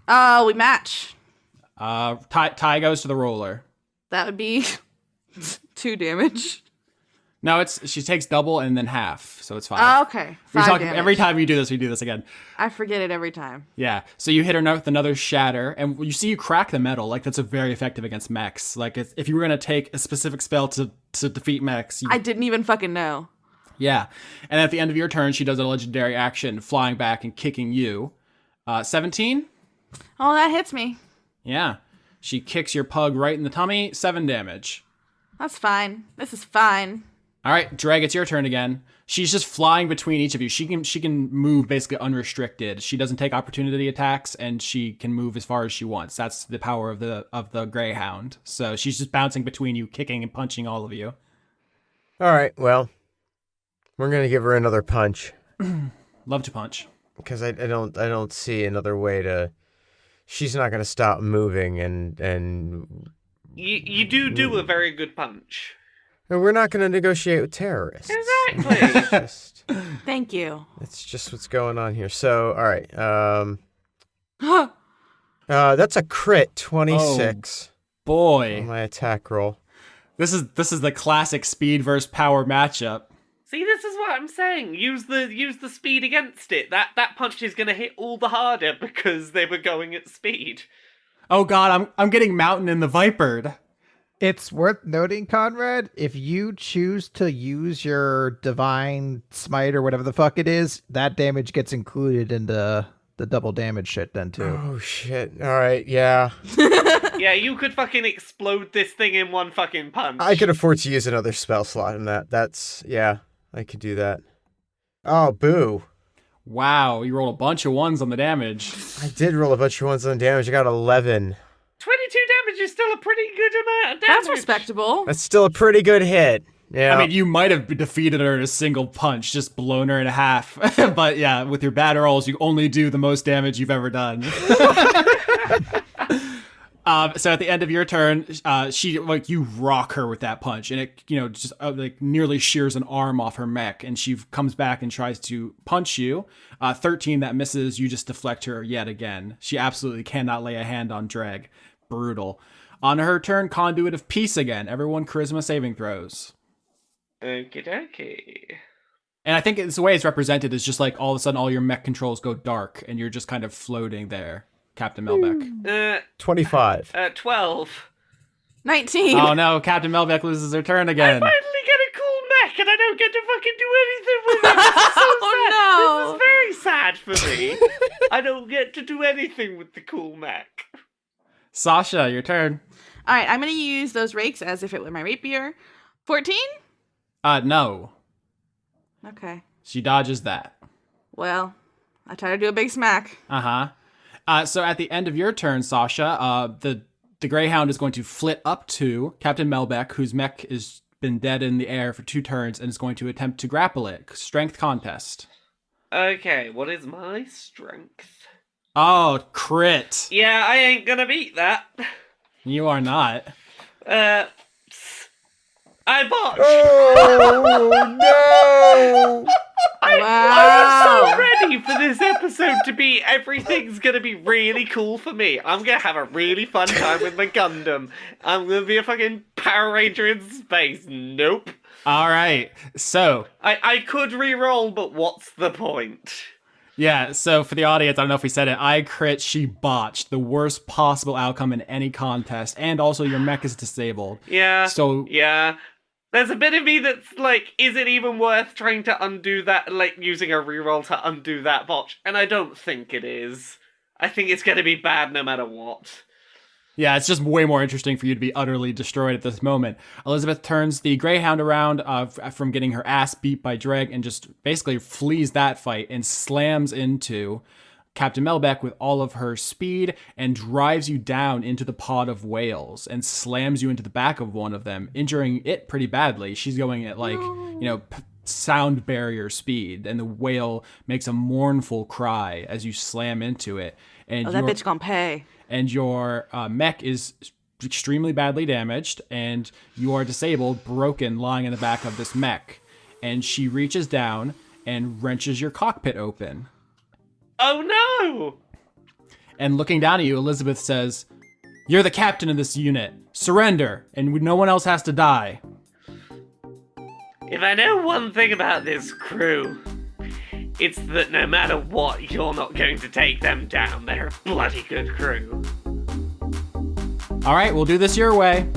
Oh, we match. Tie goes to the roller. That would be 2 damage. No, she takes double and then half, so it's 5. Oh, okay. 5 damage. Every time you do this, we do this again. I forget it every time. Yeah, so you hit her with another shatter, and you see you crack the metal. Like, that's a very effective against mechs. Like, if you were going to take a specific spell to defeat mechs... I didn't even fucking know. Yeah, and at the end of your turn, she does a legendary action, flying back and kicking you. 17? Oh, that hits me. Yeah. She kicks your pug right in the tummy, 7 damage. That's fine. This is fine. All right, Dregg, it's your turn again. She's just flying between each of you. She can move basically unrestricted. She doesn't take opportunity attacks, and she can move as far as she wants. That's the power of the Greyhound. So she's just bouncing between you, kicking and punching all of you. All right, well, we're gonna give her another punch. Love to punch. Because I don't see another way to. She's not gonna stop moving, and You do a very good punch. we're not gonna negotiate with terrorists. Exactly. Thank you. That's just what's going on here. So, all right. That's a crit 26 Boy, on my attack roll. this is the classic speed versus power matchup. See, this is what I'm saying. Use the speed against it. That punch is gonna hit all the harder because they were going at speed. Oh God, I'm getting Mountain in the Vipered. It's worth noting, Conrad, if you choose to use your divine smite or whatever the fuck it is, that damage gets included in the double damage shit then too. Oh shit! All right, yeah. Yeah, you could fucking explode this thing in one fucking punch. I could afford to use another spell slot in that. Yeah, I could do that. Oh, boo! Wow, you rolled a bunch of 1s on the damage. I did roll a bunch of 1s on damage. I got 11. 22 damage is still a pretty good amount of damage. That's respectable. That's still a pretty good hit. Yeah. I mean, you might have defeated her in a single punch, just blown her in half. But yeah, with your bad rolls, you only do the most damage you've ever done. So at the end of your turn, she you rock her with that punch, and it just nearly shears an arm off her mech, and she comes back and tries to punch you. 13, that misses. You just deflect her yet again. She absolutely cannot lay a hand on Dregg. Brutal. On her turn, Conduit of Peace again. Everyone charisma saving throws. Okie dokie. And I think it's the way it's represented is just like all of a sudden all your mech controls go dark, and you're just kind of floating there, Captain Melbeck. 25. 12. 19. Oh no, Captain Melbeck loses her turn I again. finally get a cool mech and I don't get to fucking do anything with it. This is so sad. Oh, no. This is very sad for me. I don't get to do anything with the cool mech. Sasha, your turn. All right, I'm going to use those rakes as if it were my rapier. 14? No. Okay. She dodges that. Well, I try to do a big smack. Uh-huh. So at the end of your turn, Sasha, the Greyhound is going to flit up to Captain Melbeck, whose mech has been dead in the air for 2 turns, and is going to attempt to grapple it. Strength contest. Okay, what is my strength? Oh, crit. Yeah, I ain't gonna beat that. You are not. I botched. Oh no! I Wow. was so ready for this episode to be everything's gonna be really cool for me. I'm gonna have a really fun time with my Gundam. I'm gonna be a fucking Power Ranger in space. Nope. All right. So, I could re-roll, but what's the point? yeah, so for the audience, I don't know if we said it, I crit, she botched. The worst possible outcome in any contest. And also your mech is disabled. Yeah. So, Yeah. There's a bit of me that's like, is it even worth trying to undo that, like using a reroll to undo that botch? And I don't think it is. I think it's going to be bad no matter what. yeah, it's just way more interesting for you to be utterly destroyed at this moment. Elizabeth turns the Greyhound around from getting her ass beat by Dregg and just basically flees that fight and slams into Captain Melbeck with all of her speed and drives you down into the pod of whales and slams you into the back of one of them, injuring it pretty badly. She's going at sound barrier speed, and the whale makes a mournful cry as you slam into it. And That bitch gonna pay. And your mech is extremely badly damaged, and you are disabled, broken, lying in the back of this mech. And she reaches down and wrenches your cockpit open. Oh no! And looking down at you, Elizabeth says, You're the captain of this unit. Surrender, and no one else has to die. If I know one thing about this crew, it's that no matter what, you're not going to take them down. They're a bloody good crew. All right, we'll do this your way.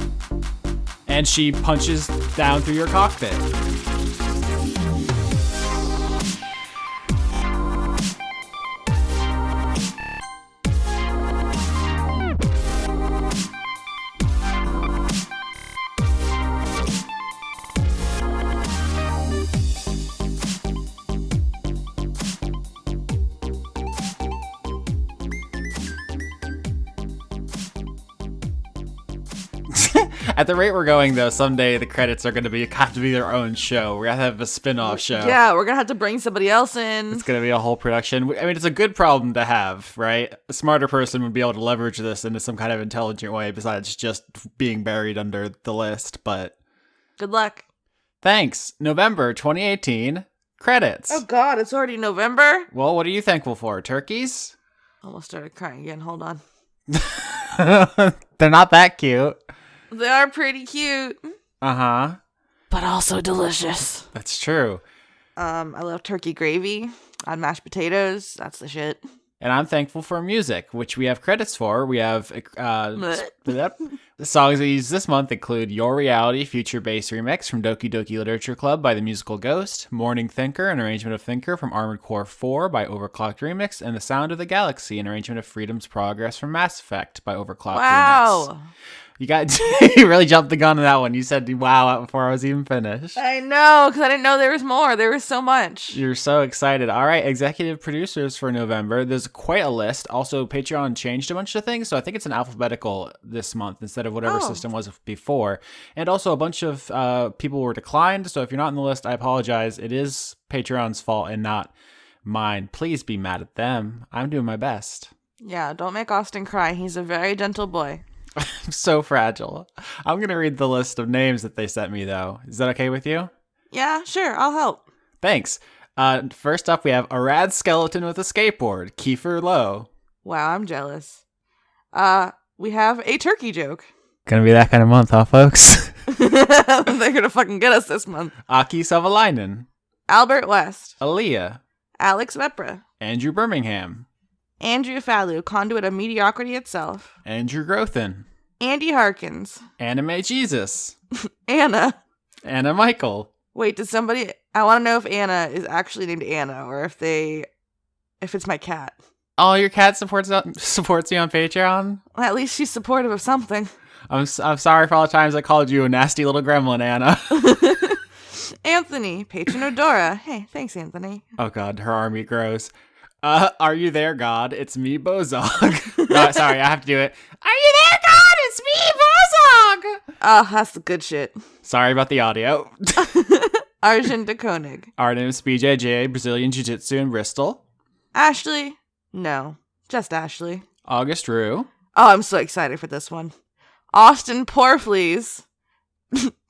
And she punches down through your cockpit. At the rate we're going, though, someday the credits are going to have to be their own show. We're going to have a spin-off show. Yeah, we're going to have to bring somebody else in. It's going to be a whole production. I mean, it's a good problem to have, right? A smarter person would be able to leverage this into some kind of intelligent way besides just being buried under the list, but... Good luck. Thanks. November 2018. Credits. Oh god, it's already November? Well, what are you thankful for? Turkeys? Almost started crying again. Hold on. They're not that cute. They are pretty cute. Uh-huh. But also delicious. That's true. I love turkey gravy on mashed potatoes. That's the shit. And I'm thankful for music, which we have credits for. We have the songs we use this month include Your Reality Future Bass Remix from Doki Doki Literature Club by The Musical Ghost, Morning Thinker, an arrangement of Thinker from Armored Core 4 by Overclocked Remix, and The Sound of the Galaxy, an arrangement of Freedom's Progress from Mass Effect by Overclocked Remix. Wow. You really jumped the gun on that one. You said wow before I was even finished. I know, because I didn't know there was more. There was so much. You're so excited. All right, executive producers for November. There's quite a list. Also, Patreon changed a bunch of things, so I think it's an alphabetical this month instead of whatever system was before. And also, a bunch of people were declined, so if you're not on the list, I apologize. It is Patreon's fault and not mine. Please be mad at them. I'm doing my best. Yeah, don't make Austin cry. He's a very gentle boy. I'm so fragile. I'm going to read the list of names that they sent me, though. Is that okay with you? Yeah, sure. I'll help. Thanks. First up, we have a rad skeleton with a skateboard, Kiefer Lowe. Wow, I'm jealous. We have a turkey joke. Gonna be that kind of month, huh, folks? They're gonna fucking get us this month. Aki Savalainen. Albert West. Aaliyah. Alex Vepra. Andrew Birmingham. Andrew Fallu, conduit of mediocrity itself. Andrew Grothin. Andy Harkins. Anime Jesus. Anna. Anna Michael. Wait, did somebody... I want to know if Anna is actually named Anna, or if it's my cat. Oh, your cat supports you on Patreon? Well, at least she's supportive of something. I'm sorry for all the times I called you a nasty little gremlin, Anna. Anthony, patron of Dora. Hey, thanks, Anthony. Oh god, her army grows. Are you there, God? It's me, Bozog. No, sorry, I have to do it. Are you there, God? It's me, Bozog! Oh, that's the good shit. Sorry about the audio. Arjun de Koenig. Artemis BJJ, Brazilian Jiu-Jitsu in Bristol. Ashley? No, just Ashley. August Rue. Oh, I'm so excited for this one. Austin Porfleas.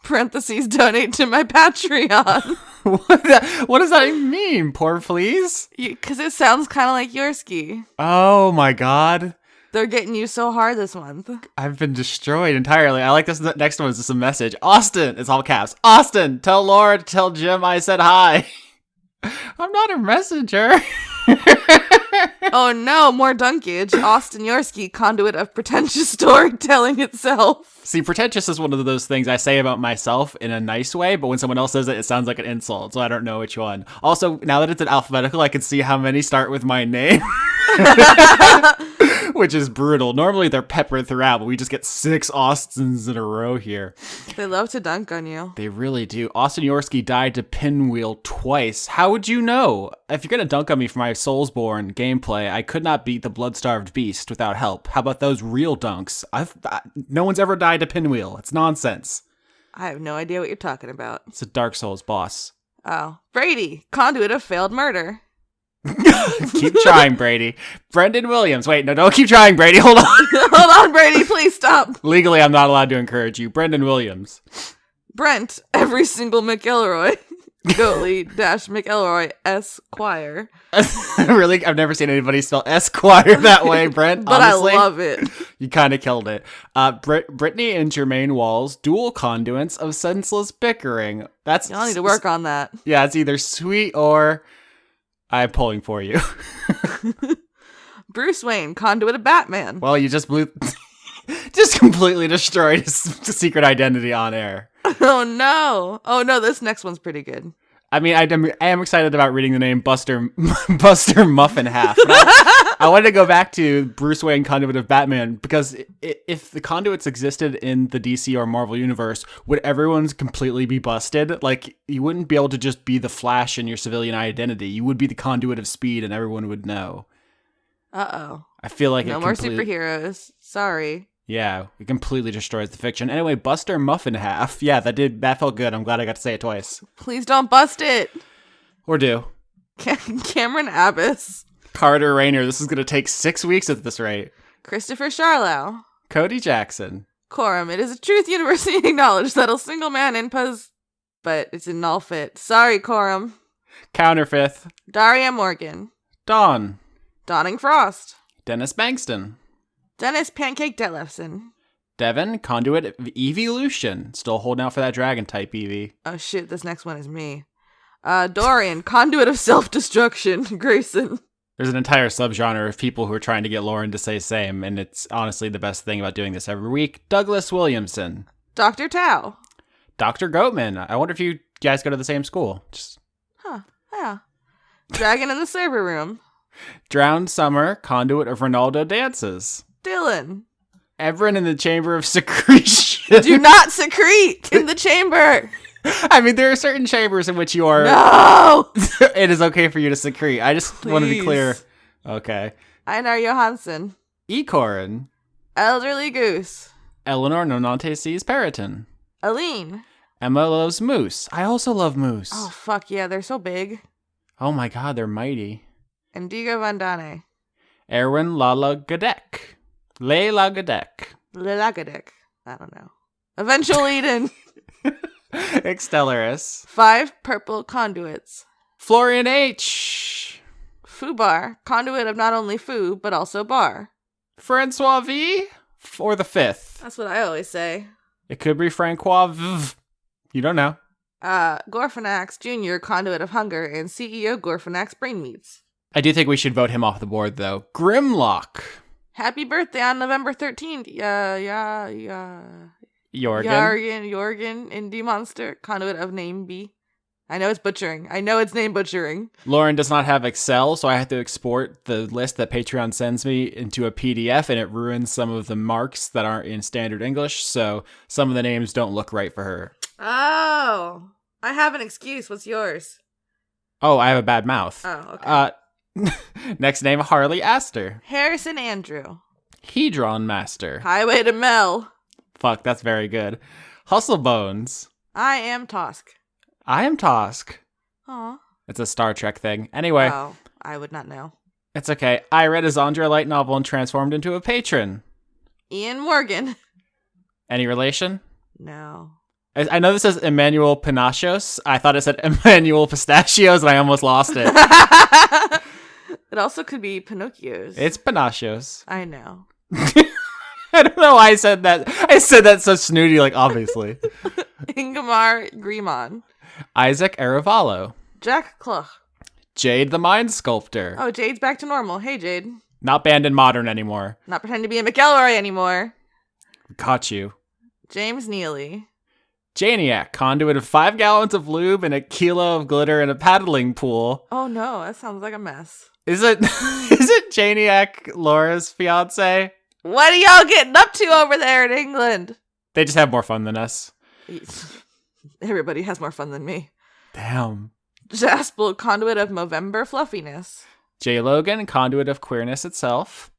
Parentheses, donate to my Patreon. What does that even mean? Poor please? Because it sounds kind of like Yorsky. Oh my god. They're getting you so hard this month. I've been destroyed entirely. I like this next one is just a message. Austin, it's all caps. Austin, tell Laura to tell Jim I said hi. I'm not a messenger. Oh no, more dunkage. Austin Yorsky, conduit of pretentious storytelling itself. See, pretentious is one of those things I say about myself in a nice way, but when someone else says it, it sounds like an insult, so I don't know which one. Also, now that it's in alphabetical, I can see how many start with my name. Which is brutal. Normally they're peppered throughout, but we just get 6 Austins in a row here. They love to dunk on you. They really do. Austin Yorsky died to pinwheel twice. How would you know? If you're going to dunk on me for my Soulsborne gameplay, I could not beat the blood-starved beast without help. How about those real dunks? No one's ever died to pinwheel. It's nonsense. I have no idea what you're talking about. It's a Dark Souls boss. Oh. Brady, conduit of failed murder. Keep trying, Brady. Brendan Williams. Wait, no, don't keep trying, Brady. Hold on. Hold on, Brady. Please stop. Legally, I'm not allowed to encourage you. Brendan Williams. Brent, every single McElroy. Goatley-McElroy Esquire. Really, I've never seen anybody spell Esquire that way, Brent. But honestly. I love it. You kind of killed it. Brittany and Jermaine Walls, dual conduits of senseless bickering. That's Y'all need to work on that. Yeah, it's either sweet or I'm pulling for you. Bruce Wayne, conduit of Batman. Well, you just just completely destroyed his secret identity on air. Oh no, this next one's pretty good. I mean, I am excited about reading the name Buster Muffin Half. But I wanted to go back to Bruce Wayne, conduit of Batman, because if the conduits existed in the DC or Marvel universe, would everyone's completely be busted? Like, you wouldn't be able to just be the Flash in your civilian identity. You would be the conduit of speed, and everyone would know. Uh-oh. I feel like no more superheroes. Sorry. Yeah, it completely destroys the fiction. Anyway, Buster Muffin Half. Yeah, that felt good. I'm glad I got to say it twice. Please don't bust it. Or do. Cameron Abbas. Carter Rayner. This is going to take 6 weeks at this rate. Christopher Charlow. Cody Jackson. Quorum. It is a truth universally acknowledged that a single man but it's in all fit. Sorry, Quorum. Counterfeit. Daria Morgan. Dawn. Dawning Frost. Dennis Bankston. Dennis Pancake Detlefson. Devin, conduit of evolution. Still holding out for that dragon type, Evie. Oh shit, this next one is me. Dorian, conduit of self-destruction. Grayson. There's an entire subgenre of people who are trying to get Lauren to say same, and it's honestly the best thing about doing this every week. Douglas Williamson. Dr. Tao. Dr. Goatman. I wonder if you guys go to the same school. Yeah. Dragon in the server room. Drowned Summer, conduit of Ronaldo dances. Dylan. Everin in the chamber of secretion. Do not secrete in the chamber. I mean, there are certain chambers in which you are. No. It is okay for you to secrete. I just want to be clear. Okay. Einar Johansson. Ecorin. Elderly Goose. Eleanor Nonante sees Periton. Aline. Emma loves moose. I also love moose. Oh, fuck yeah, they're so big. Oh my god, they're mighty. Indigo Vandane. Erwin Lala Gadek. Leila Gadek. Lilagadek. I don't know. Eventual Eden. Extellaris. 5 purple conduits. Florian H. Fubar, conduit of not only foo, but also bar. Francois V. Or the 5th. That's what I always say. It could be Francois V. You don't know. Gorfanax Jr., conduit of hunger, and CEO Gorfanax Brain Meats. I do think we should vote him off the board, though. Grimlock. Happy birthday on November 13th. Jorgen, Indie Monster, conduit of name B. I know it's butchering. I know it's name butchering. Lauren does not have Excel, so I have to export the list that Patreon sends me into a PDF, and it ruins some of the marks that aren't in standard English, so some of the names don't look right for her. Oh, I have an excuse. What's yours? Oh, I have a bad mouth. Oh, okay. Next name, Harley Astor. Harrison Andrew. Hedron Master. Highway to Mel. Fuck, that's very good. Hustle Bones. I am Tosk. I am Tosk. Aw. It's a Star Trek thing. Anyway. Oh, I would not know. It's okay. I read a Zandra light novel and transformed into a patron. Ian Morgan. Any relation? No. I know this says Emmanuel Pinacios. I thought it said Emmanuel Pistachios, and I almost lost it. It also could be Pinocchio's. It's Pinacios. I know. I don't know why I said that. I said that so snooty, like, obviously. Ingemar Grimon. Isaac Arevalo. Jack Clough. Jade the Mind Sculptor. Oh, Jade's back to normal. Hey, Jade. Not banned in Modern anymore. Not pretending to be a McElroy anymore. Caught you. James Neely. Janiac, conduit of 5 gallons of lube and a kilo of glitter in a paddling pool. Oh no, that sounds like a mess. Is it Janiac Laura's fiance? What are y'all getting up to over there in England? They just have more fun than us. Everybody has more fun than me. Damn. Jaspel, conduit of Movember fluffiness. J. Logan, conduit of queerness itself.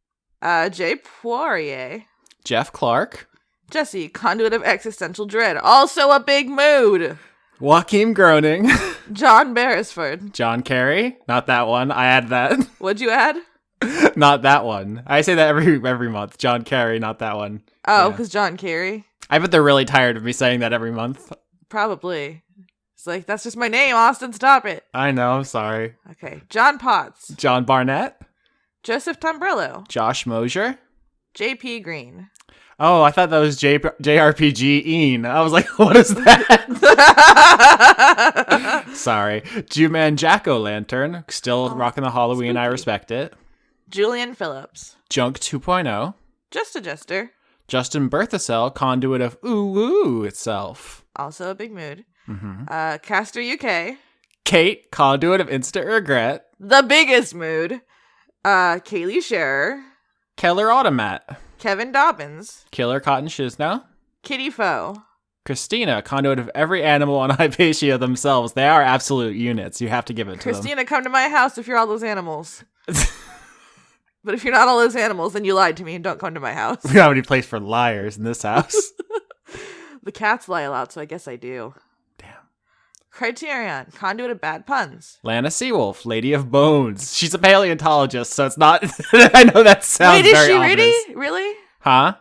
Jay Poirier. Jeff Clark. Jesse, conduit of existential dread. Also a big mood. Joaquin Groening. John Beresford. John Kerry. Not that one. I add that. What'd you add? Not that one. I say that every month. John Kerry, not that one. Oh, because John Kerry? I bet they're really tired of me saying that every month. Probably. It's like, that's just my name, Austin. Stop it. I know, I'm sorry. Okay. John Potts. John Barnett. Joseph Tombrello. Josh Mosier. J.P. Green. Oh, I thought that was JRPG Ian. I was like, what is that? Sorry. Juman Jack-O-Lantern. Still rocking the Halloween. spooky. I respect it. Julian Phillips. Junk 2.0. Just a jester. Justin Berthasell, conduit of Ooh Woo itself. Also a big mood. Mm-hmm. Caster UK. Kate, conduit of instant regret. The biggest mood. Kaylee Scherer. Keller Automat. Kevin Dobbins. Killer Cotton Shizno. Kitty Foe. Christina, conduit of every animal on Hypatia themselves. They are absolute units. You have to give it to Christina, come to my house if you're all those animals. But if you're not all those animals, then you lied to me and don't come to my house. them. We don't have any place for liars in this house. The cats lie a lot, so I guess I do. Damn. Criterion, conduit of bad puns. Lana Seawolf, Lady of Bones. She's a paleontologist, so it's not... I know that sounds Wait, is very she ominous. really? Really? Huh?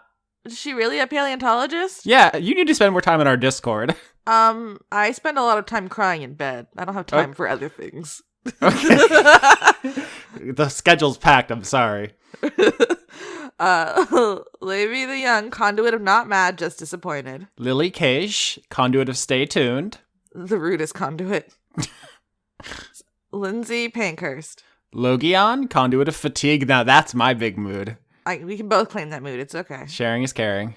Is she really a paleontologist? Yeah, you need to spend more time in our Discord. I spend a lot of time crying in bed. I don't have time for other things. Okay. The schedule's packed, I'm sorry. Levy the Young, conduit of not mad, just disappointed. Lily Cage, conduit of Stay Tuned. The rudest conduit. Lindsay Pankhurst. Logion, conduit of Fatigue. Now that's my big mood. We can both claim that mood. It's okay. Sharing is caring.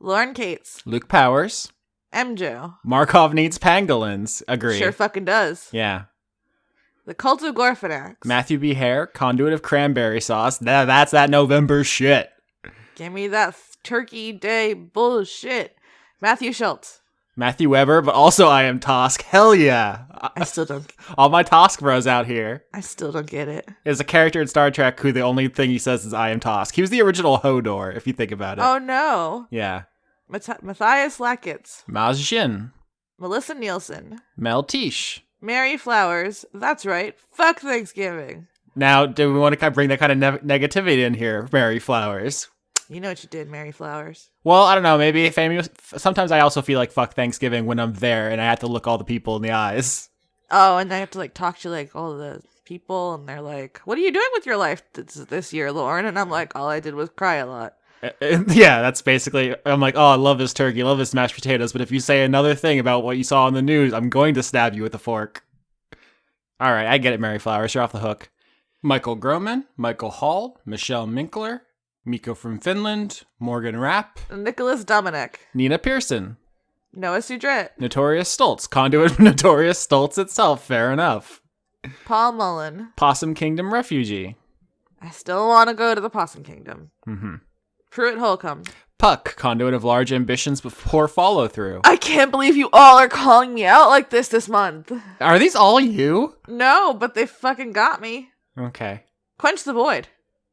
Lauren Cates. Luke Powers. MJo. Markov needs pangolins. Agree. Sure fucking does. Yeah. The Cult of Gorfanax. Matthew B. Hare, conduit of cranberry sauce. That's that November shit. Give me that turkey day bullshit. Matthew Schultz. Matthew Weber, but also I am Tosk. Hell yeah. I still don't. All my Tosk bros out here. I still don't get it. Is a character in Star Trek who the only thing he says is I am Tosk. He was the original Hodor, if you think about it. Oh no. Yeah. Matthias Lackitz. Mao Jin. Melissa Nielsen. Mel Tish. Mary Flowers. That's right. Fuck Thanksgiving. Now, do we want to kind of bring that kind of negativity in here, Mary Flowers? You know what you did, Mary Flowers. Well, I don't know. Maybe sometimes I also feel like fuck Thanksgiving when I'm there and I have to look all the people in the eyes. Oh, and I have to like talk to like all the people, and they're like, "What are you doing with your life this year, Lauren?" And I'm like, "All I did was cry a lot." Yeah, that's basically. I'm like, oh, I love this turkey, love this mashed potatoes, but if you say another thing about what you saw on the news, I'm going to stab you with a fork. All right, I get it, Mary Flowers. You're off the hook. Michael Groman, Michael Hall, Michelle Minkler, Miko from Finland, Morgan Rapp, Nicholas Dominic. Nina Pearson, Noah Sudret. Notorious Stoltz, conduit of Notorious Stoltz itself. Fair enough. Paul Mullen. Possum Kingdom refugee. I still want to go to the Possum Kingdom. Mm-hmm. Pruitt Holcomb. Puck, conduit of large ambitions but poor follow through. I can't believe you all are calling me out like this month. Are these all you? No, but they fucking got me. Okay. Quench the Void.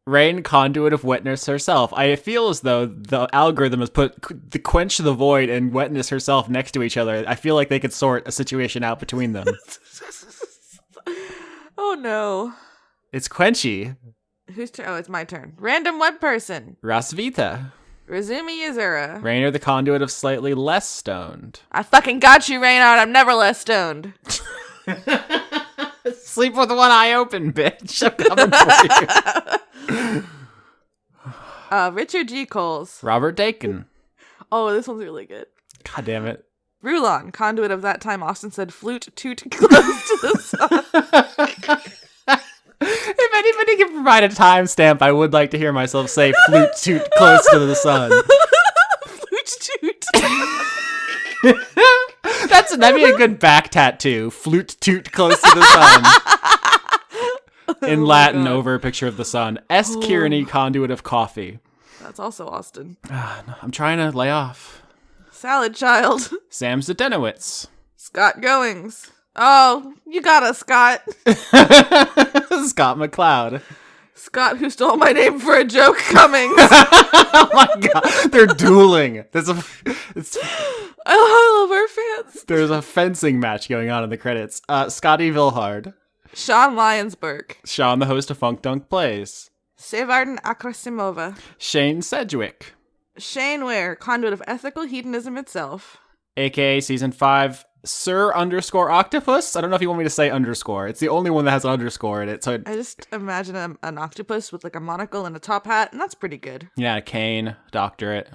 Rain, conduit of wetness herself. I feel as though the algorithm has put the Quench the Void and wetness herself next to each other. I feel like they could sort a situation out between them. Oh no. It's Quenchy. Whose turn? Oh, it's my turn. Random web person. Rasvita. Razumi Yazura. Rainer, the conduit of slightly less stoned. I fucking got you, Reynard. I'm never less stoned. Sleep with one eye open, bitch. I'm coming for you. Richard G. Coles. Robert Dakin. Oh, this one's really good. God damn it. Rulon, conduit of that time Austin said flute toot close to the sun. If anybody can provide a timestamp, I would like to hear myself say flute toot close to the sun. Flute toot. That'd be a good back tattoo. Flute toot close to the sun. In Latin, over a picture of the sun. S. Kearney, conduit of coffee. That's also Austin. No, I'm trying to lay off. Salad Child. Sam Zdenowitz. Scott Goings. Oh, you got us, Scott. Scott McLeod. Scott, who stole my name for a joke, Cummings. Oh my god, they're dueling. I love our fans. There's a fencing match going on in the credits. Scotty Vilhard. Sean Lyonsburg. Sean, the host of Funk Dunk Plays. Sevarden Akrasimova. Shane Sedgwick. Shane Ware, conduit of ethical hedonism itself. AKA Season 5, Sir_octopus. I don't know if you want me to say underscore. It's the only one that has an underscore in it. So I just imagine an octopus with like a monocle and a top hat, and that's pretty good. yeah, a cane, doctorate.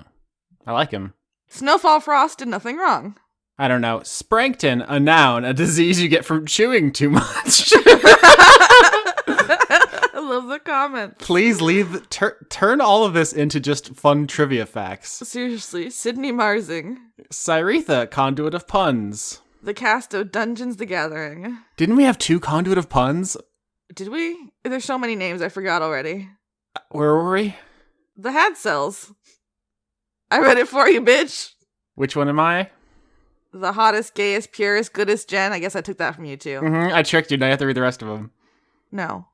I like him. Snowfall Frost did nothing wrong. I don't know. Sprankton, a noun, a disease you get from chewing too much. I love the comment. Please turn all of this into just fun trivia facts. Seriously, Sydney Marsing. Cyretha, conduit of puns. The cast of Dungeons the Gathering. Didn't we have 2 conduit of puns? Did we? There's so many names I forgot already. Where were we? The Had Cells. I read it for you, bitch. Which one am I? The hottest, gayest, purest, goodest Jen. I guess I took that from you too. I tricked you. Now you have to read the rest of them. No.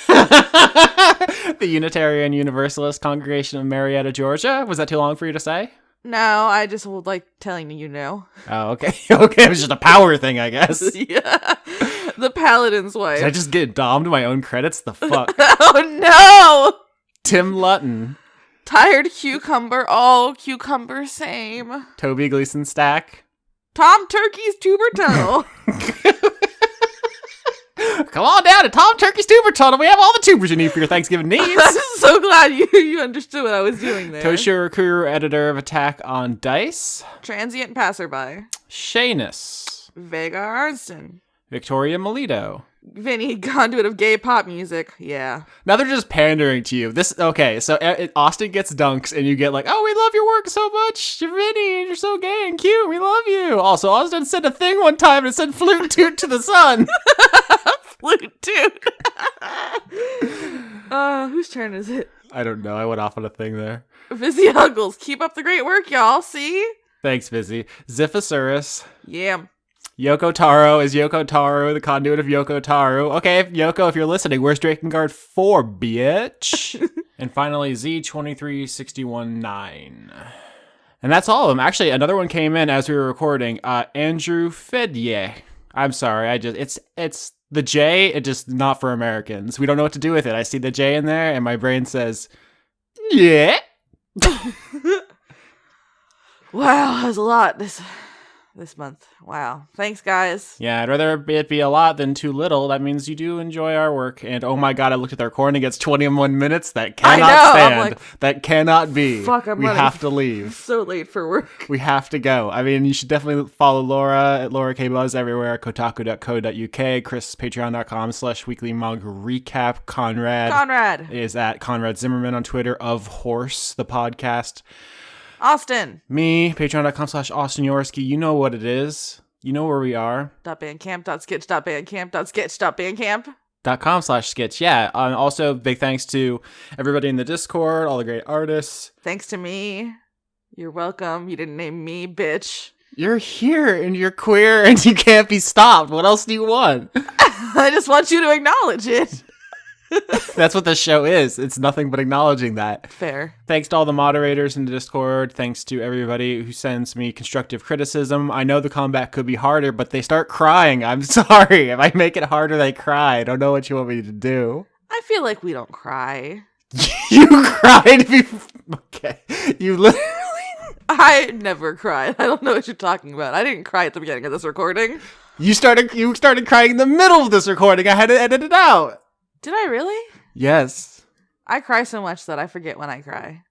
The Unitarian Universalist Congregation of Marietta, Georgia. Was that too long for you to say? No, I just would like telling you no. Oh, okay. Okay, it was just a power thing, I guess. Yeah. The Paladin's wife. Did I just get dommed my own credits? The fuck? Oh no! Tim Lutton. Tired Cucumber. Oh, Cucumber same. Toby Gleason Stack. Tom Turkey's Tuber Tunnel. Come on down to Tom Turkey's Tuber Tunnel. We have all the tubers you need for your Thanksgiving needs. I'm so glad you understood what I was doing there. Toshiro Kuru, editor of Attack on Dice. Transient Passerby. Shanus. Vega Arnston. Victoria Melito. Vinny, conduit of gay pop music. Yeah. Now they're just pandering to you. Okay, so Austin gets dunks, and you get like, oh, we love your work so much, Vinny, you're so gay and cute, we love you. Also, Austin said a thing one time and said flute toot to the sun. Flute toot. Whose turn is it? I don't know, I went off on a thing there. Vizzy Huggles, keep up the great work, y'all. See? Thanks, Vizzy. Ziphosaurus. Yeah. Yoko Taro is Yoko Taro, the conduit of Yoko Taro. Okay, Yoko, if you're listening, where's Drakengard 4, bitch? And finally, Z23619. And that's all of them. Actually, another one came in as we were recording. Andrew Fedye. I'm sorry, it's the J, it just not for Americans. We don't know what to do with it. I see the J in there, and my brain says, yeah. Wow, that was a lot this month. Wow. Thanks, guys. Yeah, I'd rather it be a lot than too little. That means you do enjoy our work. And oh my god, I looked at their recording. It's 21 minutes. That cannot stand. Like, that cannot be. Fuck, we have to leave. So late for work. We have to go. I mean, you should definitely follow Laura at Laura K. Buzz everywhere. Kotaku.co.uk. Chris, patreon.com/weekly manga recap. Conrad is at Conrad Zimmerman on Twitter. Of Horse, the podcast. Austin. Me, patreon.com/Austin Yorsky. You know what it is. You know where we are. .bandcamp.sketch.bandcamp.sketch.bandcamp. .com/sketch. Yeah. Also, big thanks to everybody in the Discord, all the great artists. Thanks to me. You're welcome. You didn't name me, bitch. You're here and you're queer and you can't be stopped. What else do you want? I just want you to acknowledge it. That's what this show is. It's nothing but acknowledging that. Fair. Thanks to all the moderators in the Discord. Thanks to everybody who sends me constructive criticism. I know the combat could be harder, but they start crying. I'm sorry. If I make it harder, they cry. I don't know what you want me to do. I feel like we don't cry. You cried before. Okay. You literally. I never cry. I don't know what you're talking about. I didn't cry at the beginning of this recording. You started crying in the middle of this recording. I had to edit it out. Did I really? Yes. I cry so much that I forget when I cry.